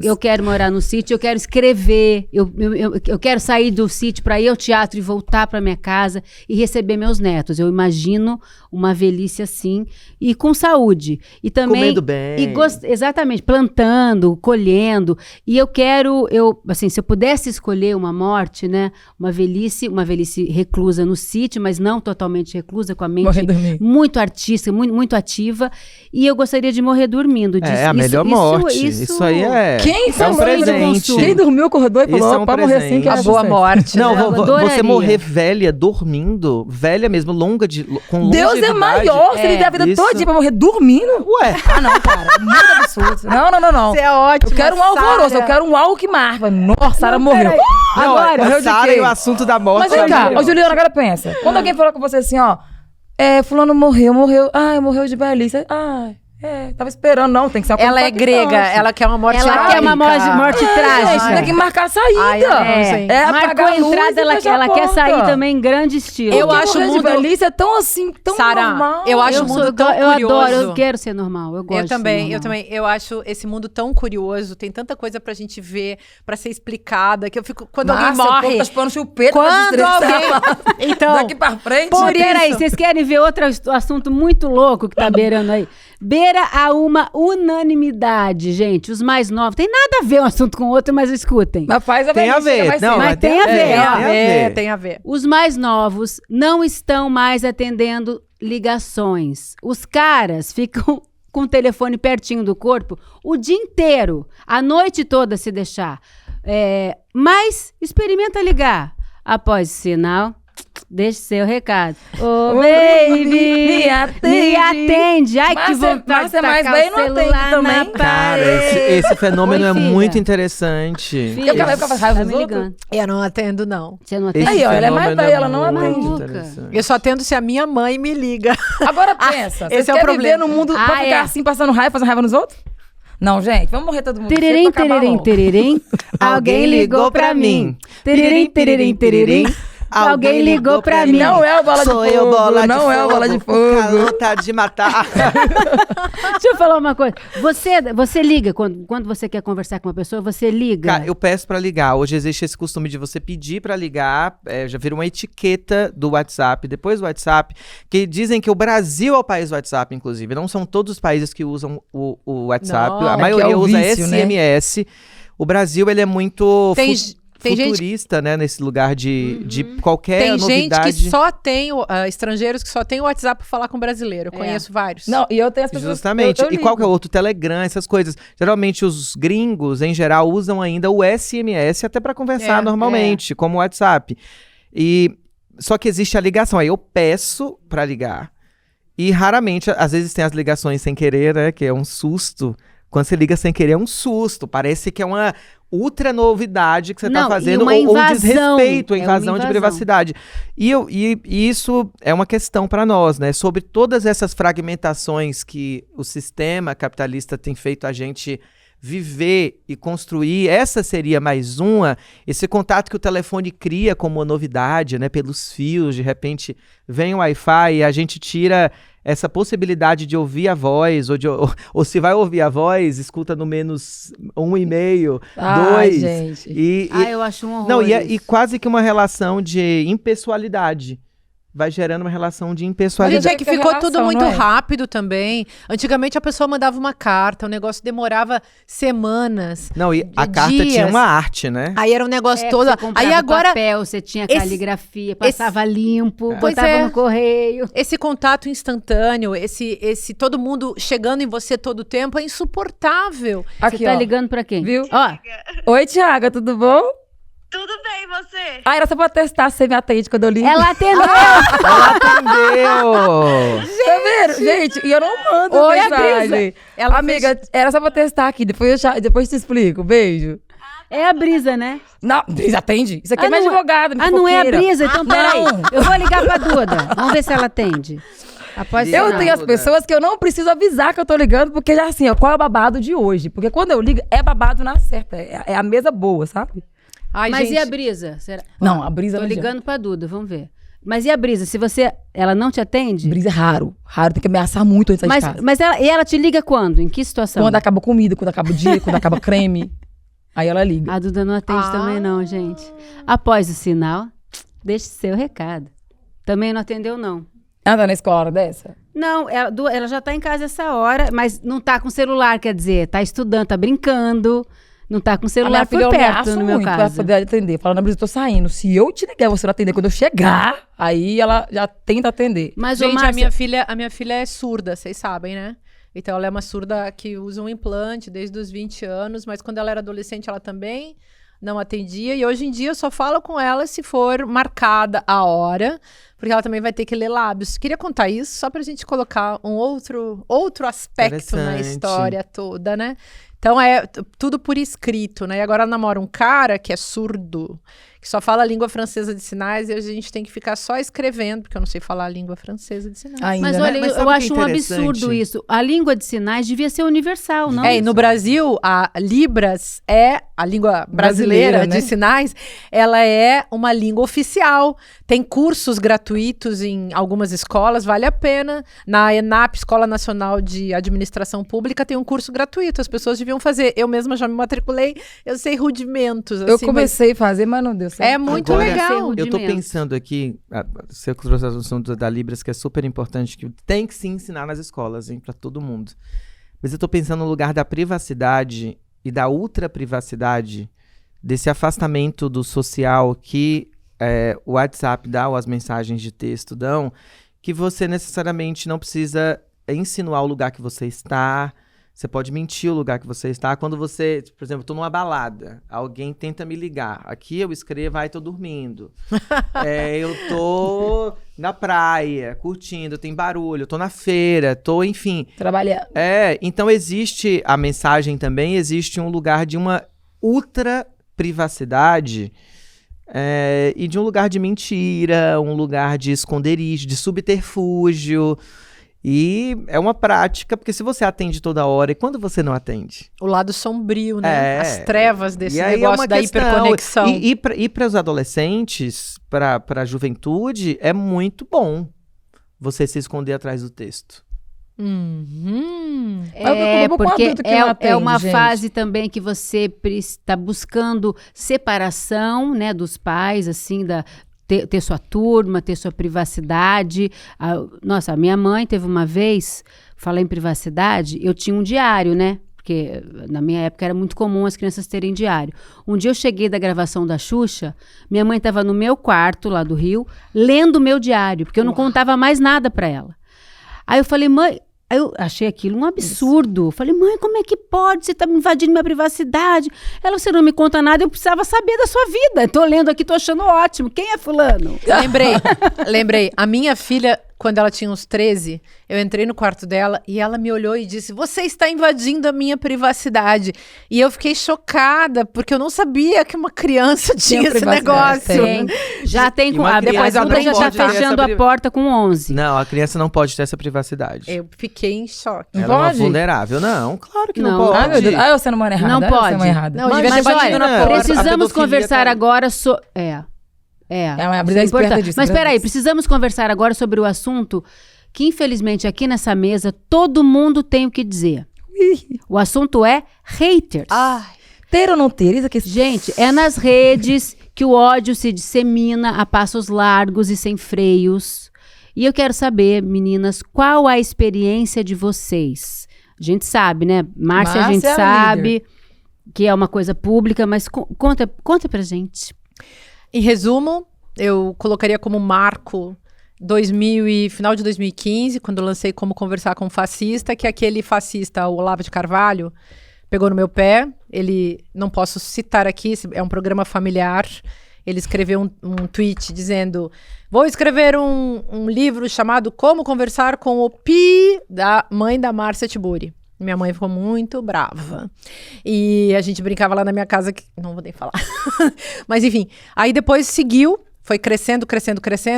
Eu quero morar no sítio, eu quero escrever, eu quero sair do sítio para ir ao teatro e voltar para minha casa e receber meus netos. Eu imagino uma velhice assim e com saúde. E também comendo bem. Exatamente, plantando, colhendo. E eu quero, assim, se eu pudesse escolher uma morte, né, uma velhice reclusa no sítio, mas não totalmente reclusa, com a mente muito artística, muito ativa, e eu gostaria de morrer dormindo. A melhor morte. Isso aí é... Quem é um presente. Quem dormiu, acordou e falou, pra morrer assim, que é a boa morte. Não, você morrer velha, dormindo, velha mesmo, com longevidade. Deus é maior, se ele der a vida todinha pra morrer dormindo. Ué. Não, cara, é muito absurdo. Não. Você é ótimo. Eu quero um alvoroço, eu quero um algo que marca. Nossa, Sara morreu. Agora, Sara e o assunto da morte. Mas vem cá, Juliana, agora pensa. Quando alguém falar com você assim, ó, fulano morreu, morreu de velhice. Tava esperando, não, tem que ser uma coisa Ela é grega, ela quer uma morte trágica. Ela quer uma morte trágica. Tem que marcar a saída. Marcou a entrada, ela quer sair também em grande estilo. Eu acho o mundo... de velhice é tão assim, tão normal. Eu acho o mundo tão curioso. Eu adoro, eu quero ser normal, eu gosto. Eu também. Eu acho esse mundo tão curioso, tem tanta coisa pra gente ver, pra ser explicada, que eu fico... Quando alguém morre... Tá chupando chupeta quando alguém... Então... Daqui pra frente... Peraí, vocês querem ver outro assunto muito louco que tá beirando aí? Beira a uma unanimidade, gente. Os mais novos. Tem nada a ver um assunto com o outro, mas escutem. Mas faz a tem a ver. Mas tem a ver. Tem a ver. Os mais novos não estão mais atendendo ligações. Os caras ficam com o telefone pertinho do corpo o dia inteiro, a noite toda se deixar. Mas experimenta ligar. Após o sinal... Deixe seu recado. Baby, me atende. Ai, que vontade de tacar o celular na parede. Cara, esse fenômeno é muito interessante. Filha, tá me ligando. Eu não atendo, não. Você não atende? Aí, ó, ela é mais velha, ela não atende. Eu só atendo se a minha mãe me liga. Agora pensa, esse é o problema. Viver no mundo pra ficar assim, passando raiva, fazendo raiva nos outros? Não, gente, vamos morrer todo mundo. Tererém. Alguém ligou pra mim. Tererém. Alguém ligou pra mim. Não é o bola de fogo. Sou eu, bola de fogo. Não é o bola de fogo. O calor tá de matar. Deixa eu falar uma coisa. Você liga, quando você quer conversar com uma pessoa, você liga? Cara, eu peço pra ligar. Hoje existe esse costume de você pedir pra ligar. Já vira uma etiqueta do WhatsApp, depois do WhatsApp, que dizem que o Brasil é o país do WhatsApp, inclusive. Não são todos os países que usam o WhatsApp. Não, a maioria usa vício, SMS. Né? O Brasil, ele é muito... Tem futurista, gente... né, nesse lugar de qualquer novidade. Tem gente que só tem, estrangeiros que só tem o WhatsApp pra falar com brasileiro. Eu conheço vários. Não, e eu tenho as pessoas... Justamente. E qual que é o outro? Telegram, essas coisas. Geralmente os gringos, em geral, usam ainda o SMS até pra conversar normalmente, como o WhatsApp. Só que existe a ligação. Aí eu peço pra ligar. E raramente, às vezes tem as ligações sem querer, né, que é um susto. Quando você liga sem querer, é um susto. Parece que é uma ultra novidade que você está fazendo, ou desrespeito, invasão de privacidade. E isso é uma questão para nós, né? Sobre todas essas fragmentações que o sistema capitalista tem feito a gente viver e construir, essa seria mais uma, esse contato que o telefone cria como uma novidade, né? Pelos fios, de repente vem o Wi-Fi e a gente tira essa possibilidade de ouvir a voz, ou se vai ouvir a voz, escuta no menos 1,5, 2. Gente. Eu acho um horror. Não, e quase que uma relação de impessoalidade. Vai gerando uma relação de impessoalidade. Gente, é que ficou relação, tudo muito não é? rápido também. Antigamente a pessoa mandava uma carta, o negócio demorava semanas. Não, e a carta dias. tinha uma arte, né? Aí era um negócio todo. Você comprava Aí agora papel, você tinha caligrafia, passava limpo, Pois botava é. no correio. esse contato instantâneo, esse todo mundo chegando em você todo o tempo é insuportável. Aqui, Você tá ó. ligando pra quem? Viu? Ó, Oi, Thiaga, tudo bom? Tudo bem, você? Era só pra testar se você me atende quando eu ligo. ela atendeu. Ela atendeu! Tá vendo? Gente, e eu não mando Oi, mensagem. Ela Amiga, era só pra testar aqui. Depois eu te explico. Beijo. É a Brisa, né? Não, Brisa, atende. Isso aqui é minha não advogada, minha não é a fofoqueira. Brisa? Então, peraí. não. Eu vou ligar pra Duda. Vamos ver se ela atende. Após Liga. Eu sinal. tenho as pessoas que eu não preciso avisar que eu tô ligando, porque já assim, ó, qual é o babado de hoje? Porque quando eu ligo, é babado na certa. É a mesa boa, sabe? Ai, Mas gente, e a Brisa? Será? Não, a Brisa Tô não ligando pra Duda, vamos ver. Mas e a Brisa? Se ela não te atende? Brisa é raro. Raro, tem que ameaçar muito antes de sair de casa. Mas ela te liga quando? Em que situação? Quando acaba comida, quando acaba o dia, quando acaba creme. Aí ela liga. A Duda não atende também não, gente. Após o sinal, deixe seu recado. Também não atendeu, não. Ela tá na escola hora dessa? Não, ela já tá em casa essa hora, mas não tá com celular, quer dizer, tá estudando, tá brincando, não tá com A celular minha por filha eu perto, ameaço no meu muito pra caso. poder atender. Falando, Brisa, eu tô saindo. Se eu te ligar e você não atender, quando eu chegar, aí ela já tenta atender. Mas, ô, gente, Márcia, a minha filha é surda, vocês sabem, né? Então ela é uma surda que usa um implante desde os 20 anos, mas quando ela era adolescente ela também não atendia. E hoje em dia eu só falo com ela se for marcada a hora, porque ela também vai ter que ler lábios. Queria contar isso só pra gente colocar um outro aspecto na Interessante. história toda, né? Então é tudo por escrito, né? E agora ela namora um cara que é surdo, que só fala a língua francesa de sinais e a gente tem que ficar só escrevendo, porque eu não sei falar a língua francesa de sinais. Ainda, mas né? olha, Mas sabe eu o que é acho um absurdo interessante? isso. A língua de sinais devia ser universal, não? É, e no Brasil, a Libras é a língua brasileira Brasileira, né? de sinais, ela é uma língua oficial. Tem cursos gratuitos em algumas escolas, vale a pena. Na ENAP, Escola Nacional de Administração Pública, tem um curso gratuito, as pessoas deviam fazer. Eu mesma já me matriculei, eu sei rudimentos. Eu assim, comecei a fazer, mas não deu mas certo. é muito Agora, legal. Ser Eu tô rudimentos. pensando aqui, você trouxe a assunto da Libras, que é super importante, que tem que se ensinar nas escolas, hein, pra todo mundo. Mas eu tô pensando no lugar da privacidade e da ultra-privacidade, desse afastamento do social que o WhatsApp dá, ou as mensagens de texto dão, que você necessariamente não precisa insinuar o lugar que você está. Você pode mentir o lugar que você está. Quando você, por exemplo, tô numa balada, alguém tenta me ligar. Aqui eu escrevo, tô dormindo. Eu tô na praia, curtindo, tem barulho, eu tô na feira, enfim. Trabalhando. Então existe a mensagem também, existe um lugar de uma ultra privacidade e de um lugar de mentira, um lugar de esconderijo, de subterfúgio. E é uma prática, porque se você atende toda hora, e quando você não atende? O lado sombrio, né? As trevas desse E aí negócio da hiperconexão. E para os adolescentes, para a juventude, é muito bom você se esconder atrás do texto. Uhum. Mas eu É, preocupo com porque adulto que não atende, é uma gente. fase também que você está buscando separação, né, dos pais, assim, ter sua turma, ter sua privacidade. Nossa, a minha mãe teve uma vez, falar em privacidade, eu tinha um diário, né? Porque na minha época era muito comum as crianças terem diário. Um dia eu cheguei da gravação da Xuxa, minha mãe estava no meu quarto, lá do Rio, lendo o meu diário, porque eu não contava mais nada para ela. Aí eu falei, mãe... Aí eu achei aquilo um absurdo. Falei, mãe, como é que pode? Você tá me invadindo minha privacidade. Ela, você não me conta nada, eu precisava saber da sua vida. Tô lendo aqui, tô achando ótimo. Quem é fulano? Lembrei. A minha filha, quando ela tinha uns 13, eu entrei no quarto dela e ela me olhou e disse, você está invadindo a minha privacidade. E eu fiquei chocada, porque eu não sabia que uma criança tinha esse privacidade, negócio. tem. Já tem E com... uma Depois criança a não já tá pode ter fechando essa a porta com 11. Não, a criança não pode ter essa privacidade. Eu fiquei em choque. Não Ela é uma pode? vulnerável. Não, claro que não, Não. pode. Ai, meu Deus. Eu sendo mãe errada. Não eu pode. sendo mãe errada. Não, devia ter Mas batido olha, na porta. A precisamos pedofilia conversar tá- agora a Brisa é isso esperta importante. disso, Mas né? peraí, precisamos conversar agora sobre o assunto que infelizmente aqui nessa mesa todo mundo tem o que dizer. O assunto é haters. Ter ou não ter? Isso aqui... Gente, é nas redes que o ódio se dissemina a passos largos e sem freios. E eu quero saber, meninas, qual a experiência de vocês? A gente sabe, né? Márcia, a gente sabe que é uma coisa pública, mas conta pra gente. Em resumo, eu colocaria como marco final de 2015, quando eu lancei Como Conversar com um Fascista, que aquele fascista, o Olavo de Carvalho, pegou no meu pé. Ele, não posso citar aqui, é um programa familiar. Ele escreveu um tweet dizendo: vou escrever um livro chamado Como Conversar com o Pi, da mãe da Márcia Tiburi. Minha mãe ficou muito brava. E a gente brincava lá na minha casa, que não vou nem falar. Mas enfim, aí depois seguiu, foi crescendo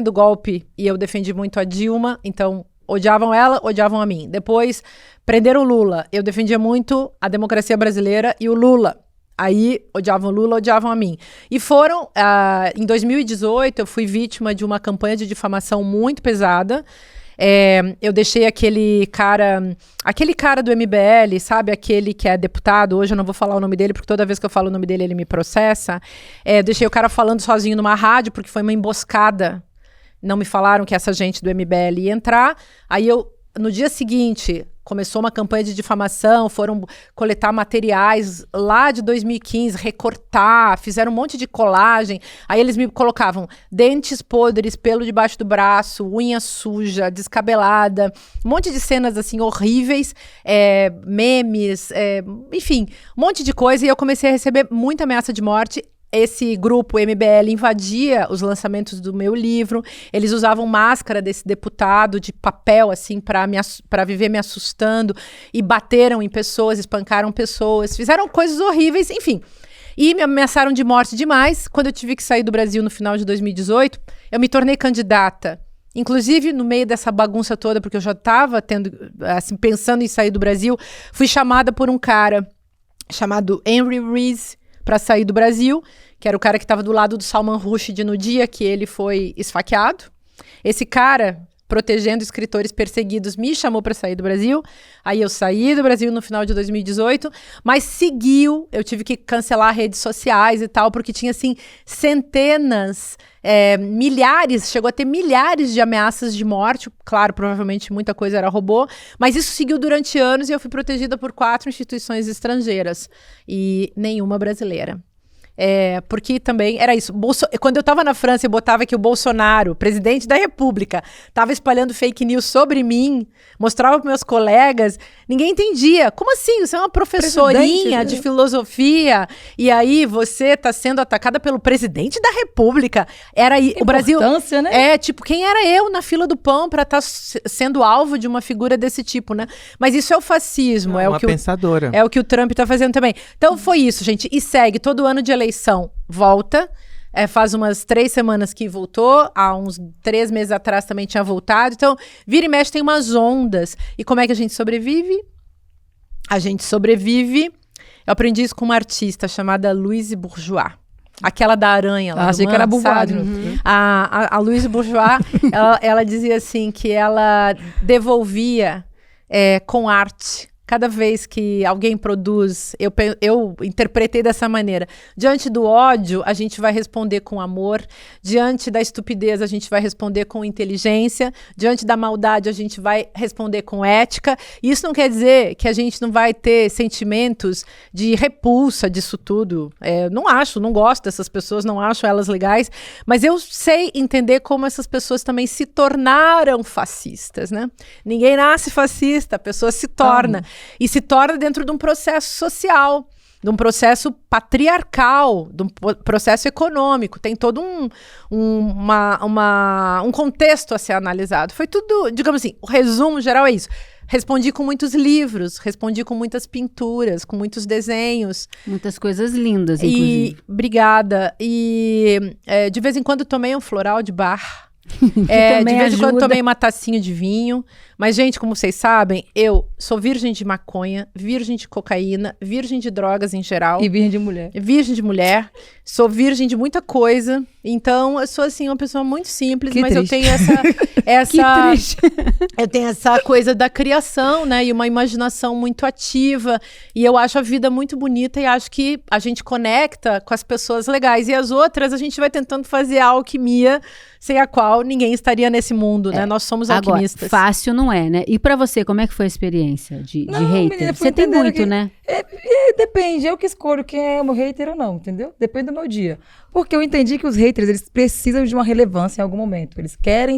o golpe. E eu defendi muito a Dilma, então odiavam ela, odiavam a mim. Depois prenderam o Lula, eu defendia muito a democracia brasileira e o Lula. Aí odiavam o Lula, odiavam a mim. E foram, em 2018, eu fui vítima de uma campanha de difamação muito pesada. Eu deixei aquele cara do MBL, sabe? Aquele que é deputado. Hoje eu não vou falar o nome dele, porque toda vez que eu falo o nome dele, ele me processa. Eu deixei o cara falando sozinho numa rádio, porque foi uma emboscada. Não me falaram que essa gente do MBL ia entrar. Aí no dia seguinte, começou uma campanha de difamação, foram coletar materiais lá de 2015, recortar, fizeram um monte de colagem. Aí eles me colocavam dentes podres, pelo debaixo do braço, unha suja, descabelada, um monte de cenas assim horríveis, memes, enfim, um monte de coisa. E eu comecei a receber muita ameaça de morte. Esse grupo MBL invadia os lançamentos do meu livro. Eles usavam máscara desse deputado de papel, assim, para viver me assustando. E bateram em pessoas, espancaram pessoas. Fizeram coisas horríveis, enfim. E me ameaçaram de morte demais. Quando eu tive que sair do Brasil no final de 2018, eu me tornei candidata. Inclusive, no meio dessa bagunça toda, porque eu já estava pensando em sair do Brasil, fui chamada por um cara chamado Henry Rees para sair do Brasil, que era o cara que estava do lado do Salman Rushdie no dia que ele foi esfaqueado. Esse cara, protegendo escritores perseguidos, me chamou para sair do Brasil. Aí eu saí do Brasil no final de 2018, mas seguiu. Eu tive que cancelar redes sociais e tal, porque tinha, assim, centenas, milhares, chegou a ter milhares de ameaças de morte. Claro, provavelmente muita coisa era robô, mas isso seguiu durante anos e eu fui protegida por 4 instituições estrangeiras e nenhuma brasileira. Porque também era isso. Quando eu estava na França e botava que o Bolsonaro, presidente da República, estava espalhando fake news sobre mim, mostrava para meus colegas, ninguém entendia. Como assim? Você é uma professorinha de filosofia e aí você está sendo atacada pelo presidente da República. Era o Brasil, né? Tipo, quem era eu na fila do pão para estar sendo alvo de uma figura desse tipo, né? Mas isso é o fascismo, uma pensadora. É o que o Trump está fazendo também. Então foi isso, gente. E segue todo ano de eleição, volta. Faz umas 3 semanas que voltou, há uns 3 meses atrás também tinha voltado. Então, vira e mexe, tem umas ondas. E como é que a gente sobrevive? A gente sobrevive... Eu aprendi isso com uma artista chamada Louise Bourgeois. Aquela da aranha lá. Achei que era Bourgeois. A Louise Bourgeois, ela dizia assim, que ela devolvia com arte. Cada vez que alguém produz, eu interpretei dessa maneira. Diante do ódio, a gente vai responder com amor. Diante da estupidez, a gente vai responder com inteligência. Diante da maldade, a gente vai responder com ética. E isso não quer dizer que a gente não vai ter sentimentos de repulsa disso tudo. Não gosto dessas pessoas, não acho elas legais. Mas eu sei entender como essas pessoas também se tornaram fascistas, né? Ninguém nasce fascista, a pessoa se torna. E se torna dentro de um processo social, de um processo patriarcal, de um processo econômico. Tem todo um contexto a ser analisado. Foi tudo, digamos assim, o resumo geral é isso. Respondi com muitos livros, respondi com muitas pinturas, com muitos desenhos. Muitas coisas lindas, inclusive. Obrigada. E de vez em quando tomei um floral de bar. De vez em quando tomei uma tacinha de vinho. Mas, gente, como vocês sabem, eu sou virgem de maconha, virgem de cocaína, virgem de drogas em geral. E virgem de mulher. Virgem de mulher. Sou virgem de muita coisa. Então, eu sou, assim, uma pessoa muito simples, Que mas triste. eu tenho essa Que triste. eu tenho essa coisa da criação, né? E uma imaginação muito ativa. E eu acho a vida muito bonita e acho que a gente conecta com as pessoas legais. E as outras, a gente vai tentando fazer a alquimia sem a qual ninguém estaria nesse mundo, né? Nós somos Agora, alquimistas. fácil não é, né? E pra você, como é que foi a experiência de Não, hater? menina, fui Você tem entendendo muito, que- né? Depende, eu que escolho quem é o meu hater ou não, entendeu? Depende do meu dia. Porque eu entendi que os haters, eles precisam de uma relevância em algum momento. Eles querem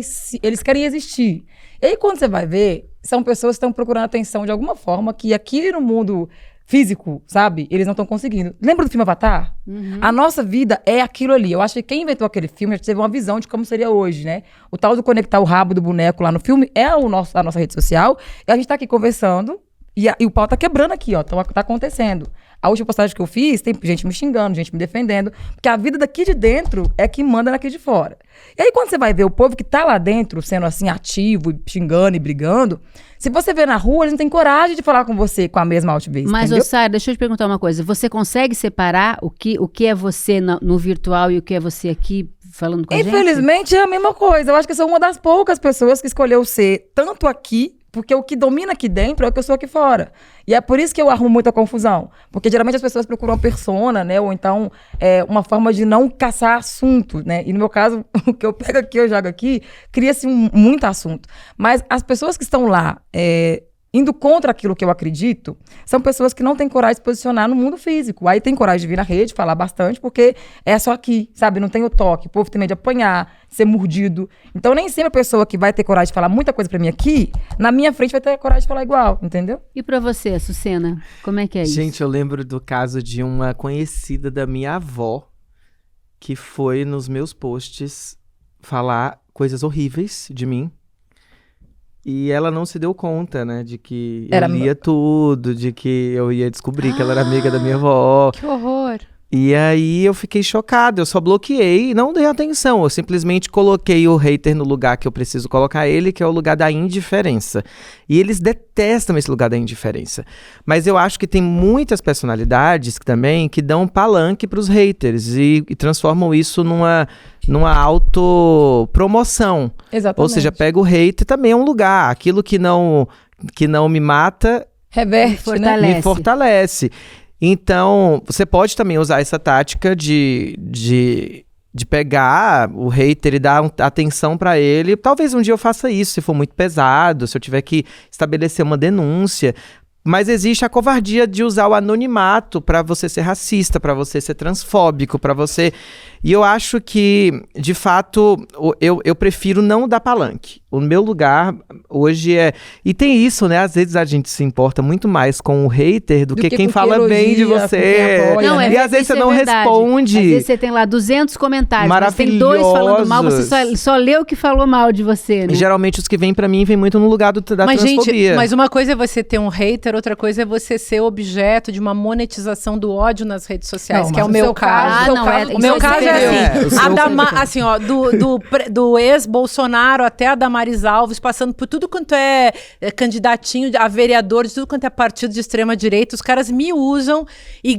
existir. E aí, quando você vai ver, são pessoas que estão procurando atenção de alguma forma que aqui no mundo físico, sabe? Eles não estão conseguindo. Lembra do filme Avatar? A nossa vida é aquilo ali. Eu acho que quem inventou aquele filme já teve uma visão de como seria hoje, né? O tal do conectar o rabo do boneco lá no filme é a nossa rede social. E a gente tá aqui conversando e o pau tá quebrando aqui, ó. Tá acontecendo. A última postagem que eu fiz, tem gente me xingando, gente me defendendo. Porque a vida daqui de dentro é que manda daqui de fora. E aí, quando você vai ver o povo que tá lá dentro, sendo assim, ativo, e xingando e brigando, se você vê na rua, eles não têm coragem de falar com você com a mesma altivez, Mas, entendeu? Sara, deixa eu te perguntar uma coisa. Você consegue separar o que é você no virtual e o que é você aqui falando com a gente? Infelizmente, é a mesma coisa. Eu acho que eu sou uma das poucas pessoas que escolheu ser tanto aqui, porque o que domina aqui dentro é o que eu sou aqui fora. E é por isso que eu arrumo muita confusão. Porque geralmente as pessoas procuram uma persona, né? Ou então uma forma de não caçar assunto, né? E no meu caso, o que eu pego aqui, eu jogo aqui, cria-se muito assunto. Mas as pessoas que estão lá indo contra aquilo que eu acredito, são pessoas que não têm coragem de se posicionar no mundo físico. Aí tem coragem de vir na rede, falar bastante, porque é só aqui, sabe? Não tem o toque. O povo tem medo de apanhar, ser mordido. Então, nem sempre a pessoa que vai ter coragem de falar muita coisa pra mim aqui, na minha frente vai ter coragem de falar igual, entendeu? E pra você, Açucena, como é que é isso? Gente, eu lembro do caso de uma conhecida da minha avó que foi nos meus posts falar coisas horríveis de mim. E ela não se deu conta, né, de que eu lia tudo, de que eu ia descobrir que ela era amiga da minha avó. Que horror. E aí eu fiquei chocado, eu só bloqueei e não dei atenção. Eu simplesmente coloquei o hater no lugar que eu preciso colocar ele, que é o lugar da indiferença. E eles detestam esse lugar da indiferença. Mas eu acho que tem muitas personalidades também que dão palanque pros haters e transformam isso numa autopromoção. Exatamente. Ou seja, pega o hater também é um lugar. Aquilo que não me mata Reverte, Fortalece. me fortalece. Então, você pode também usar essa tática de pegar o hater e dar atenção pra ele. Talvez um dia eu faça isso, se for muito pesado, se eu tiver que estabelecer uma denúncia. Mas existe a covardia de usar o anonimato pra você ser racista, pra você ser transfóbico, pra você... E eu acho que, de fato, eu prefiro não dar palanque. O meu lugar hoje é... E tem isso, né? Às vezes a gente se importa muito mais com o hater do que quem fala elogia, bem de com quem você. apoia, Não, né? E às vezes isso você não verdade. responde. Às vezes você tem lá 200 comentários, mas tem 2 falando mal, você só lê o que falou mal de você, né? E geralmente os que vêm pra mim vêm muito no lugar da Mas, transfobia. gente, mas uma coisa é você ter um hater, outra coisa é você ser objeto de uma monetização do ódio nas redes sociais, Não, que é mas o o meu seu caso. caso- Ah, não, O meu isso caso é é o seu- assim, assim, ó, do ex-Bolsonaro até a Damares Alves, passando por tudo quanto é candidatinho a vereador, de tudo quanto é partido de extrema-direita, os caras me usam e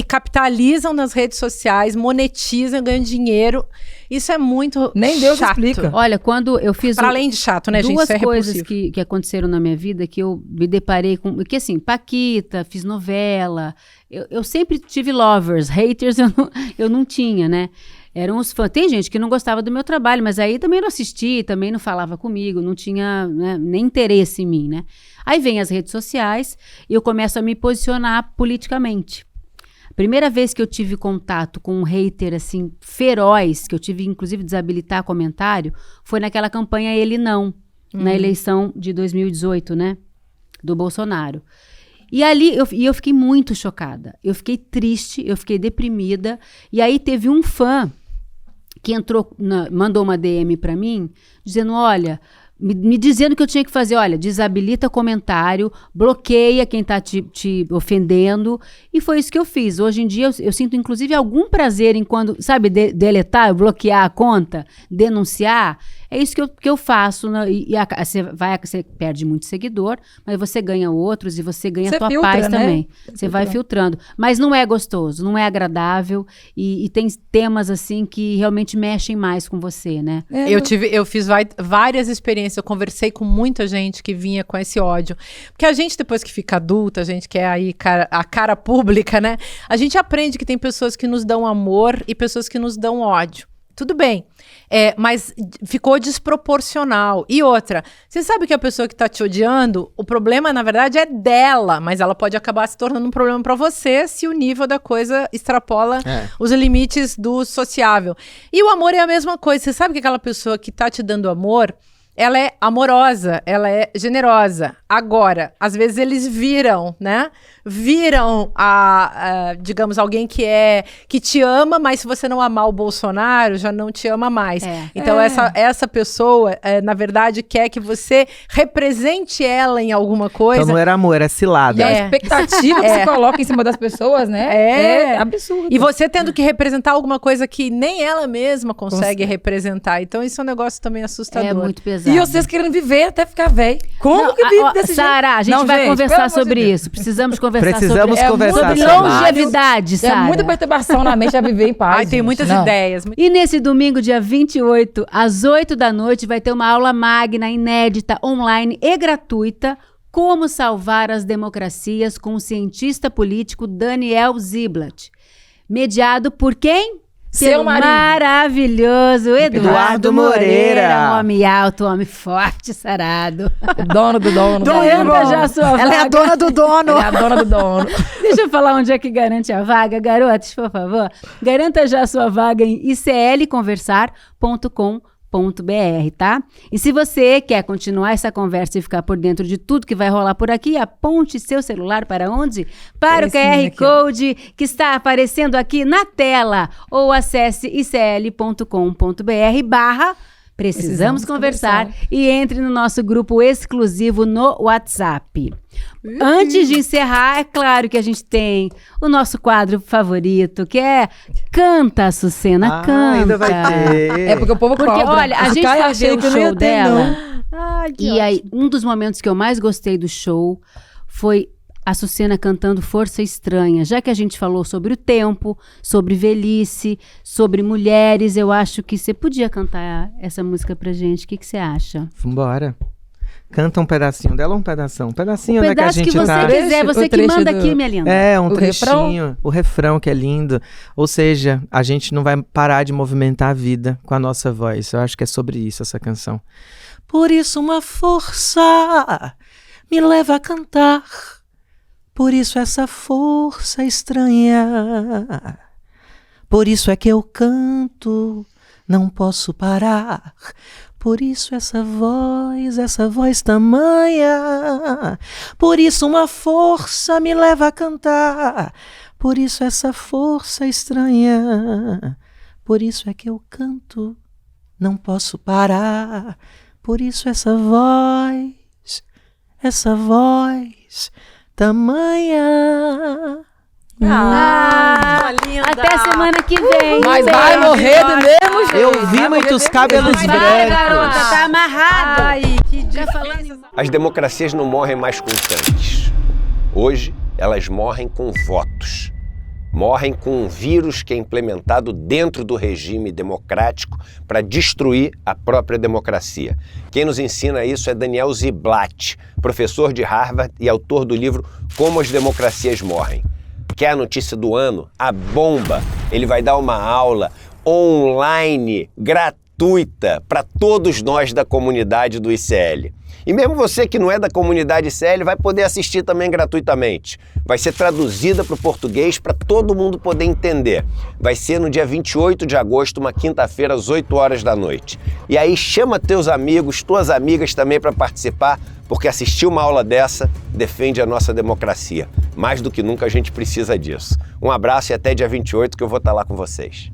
capitalizam nas redes sociais, monetizam, ganham dinheiro. Isso é muito Nem Deus chato. explica. Olha, quando eu fiz Para além de chato, né, gente? duas Isso é coisas repulsivo. que aconteceram na minha vida que eu me deparei com... Que assim, Paquita, fiz novela, eu sempre tive lovers, haters eu não tinha, né? Eram os fãs. Tem gente que não gostava do meu trabalho, mas aí também não assistia, também não falava comigo, não tinha, né, nem interesse em mim, né? Aí vem as redes sociais e eu começo a me posicionar politicamente. Primeira vez que eu tive contato com um hater, assim, feroz, que eu tive, inclusive, desabilitar comentário, foi naquela campanha Ele Não, na eleição de 2018, né? Do Bolsonaro. E ali, eu fiquei muito chocada. Eu fiquei triste, eu fiquei deprimida. E aí teve um fã que mandou uma DM pra mim, dizendo, olha... Me dizendo que eu tinha que fazer, olha, desabilita comentário, bloqueia quem tá te ofendendo, e foi isso que eu fiz. Hoje em dia eu sinto inclusive algum prazer em quando, sabe, deletar, bloquear a conta, denunciar, É isso que eu faço, né? Você perde muito seguidor, mas você ganha outros e você ganha a tua filtra, paz né? também. Você vai filtrando. Mas não é gostoso, não é agradável e tem temas assim que realmente mexem mais com você, né? Eu fiz várias experiências, eu conversei com muita gente que vinha com esse ódio. Porque a gente, depois que fica adulta, a gente que é aí a cara pública, né? A gente aprende que tem pessoas que nos dão amor e pessoas que nos dão ódio. Tudo bem, mas ficou desproporcional. E outra, você sabe que a pessoa que tá te odiando, o problema, na verdade, é dela, mas ela pode acabar se tornando um problema pra você se o nível da coisa extrapola os limites do sociável. E o amor é a mesma coisa. Você sabe que aquela pessoa que tá te dando amor, ela é amorosa, ela é generosa. Agora, às vezes eles viram, né? Viram digamos, alguém que te ama, mas se você não amar o Bolsonaro, já não te ama mais. Então, essa pessoa, na verdade, quer que você represente ela em alguma coisa. Então não era amor, era cilada. E a expectativa que você coloca em cima das pessoas, né? É absurdo. E você tendo que representar alguma coisa que nem ela mesma consegue representar. Então, isso é um negócio também assustador. É muito pesado. E vocês querendo viver até ficar velho. Como que vive desse jeito? Sara, a gente vai conversar sobre isso. Precisamos conversar sobre longevidade, Sara. É muita perturbação na mente a viver em paz. Tem muitas ideias. E nesse domingo, dia 28, às 8 da noite, vai ter uma aula magna, inédita, online e gratuita, Como Salvar as Democracias, com o cientista político Daniel Ziblatt. Mediado por quem? Seu marido. Maravilhoso Eduardo Moreira. Um homem alto, um homem forte, sarado. Dono do dono. Garanta já a sua vaga. Ela é a dona do dono. Ela é a dona do dono. Deixa eu falar onde é que garante a vaga. Garotos, por favor, garanta já a sua vaga em iclconversar.com.br, tá? E se você quer continuar essa conversa e ficar por dentro de tudo que vai rolar por aqui, aponte seu celular para onde? Para o QR Code que está aparecendo aqui na tela ou acesse icl.com.br/Precisamos conversar e entre no nosso grupo exclusivo no WhatsApp. Antes de encerrar, é claro que a gente tem o nosso quadro favorito, que é Canta, Açucena, Canta. Ainda vai ter. É porque o povo cobra. Olha, a gente vai ver o show dela. Ai, que E aí, um dos momentos que eu mais gostei do show foi a Açucena cantando Força Estranha. Já que a gente falou sobre o tempo, sobre velhice, sobre mulheres, eu acho que você podia cantar essa música pra gente. O que você acha? Vambora. Canta um pedacinho dela ou um pedacinho? Um pedacinho, né, que a Pedaço gente que você tá... quiser, você que manda aqui, minha linda. É, um trechinho. O refrão que é lindo. Ou seja, a gente não vai parar de movimentar a vida com a nossa voz. Eu acho que é sobre isso essa canção. Por isso uma força me leva a cantar. Por isso essa força estranha. Por isso é que eu canto, não posso parar. Por isso essa voz tamanha. Por isso uma força me leva a cantar. Por isso essa força estranha. Por isso é que eu canto, não posso parar. Por isso essa voz tamanha. linda. Até semana que vem. Mas vai morrer do mesmo jeito. Eu vi muitos cabelos Vai, brancos. garota, tá amarrado. Ai, que difícil. As democracias não morrem mais com tanques. Hoje, elas morrem com votos. Morrem com um vírus que é implementado dentro do regime democrático para destruir a própria democracia. Quem nos ensina isso é Daniel Ziblatt, professor de Harvard e autor do livro Como as Democracias Morrem. Quer a notícia do ano? A bomba! Ele vai dar uma aula online, gratuita, para todos nós da comunidade do ICL. E mesmo você que não é da comunidade ICL vai poder assistir também gratuitamente. Vai ser traduzida para o português para todo mundo poder entender. Vai ser no dia 28 de agosto, uma quinta-feira, às 8 horas da noite. E aí chama teus amigos, tuas amigas também para participar, porque assistir uma aula dessa defende a nossa democracia. Mais do que nunca a gente precisa disso. Um abraço e até dia 28 que eu vou estar lá com vocês.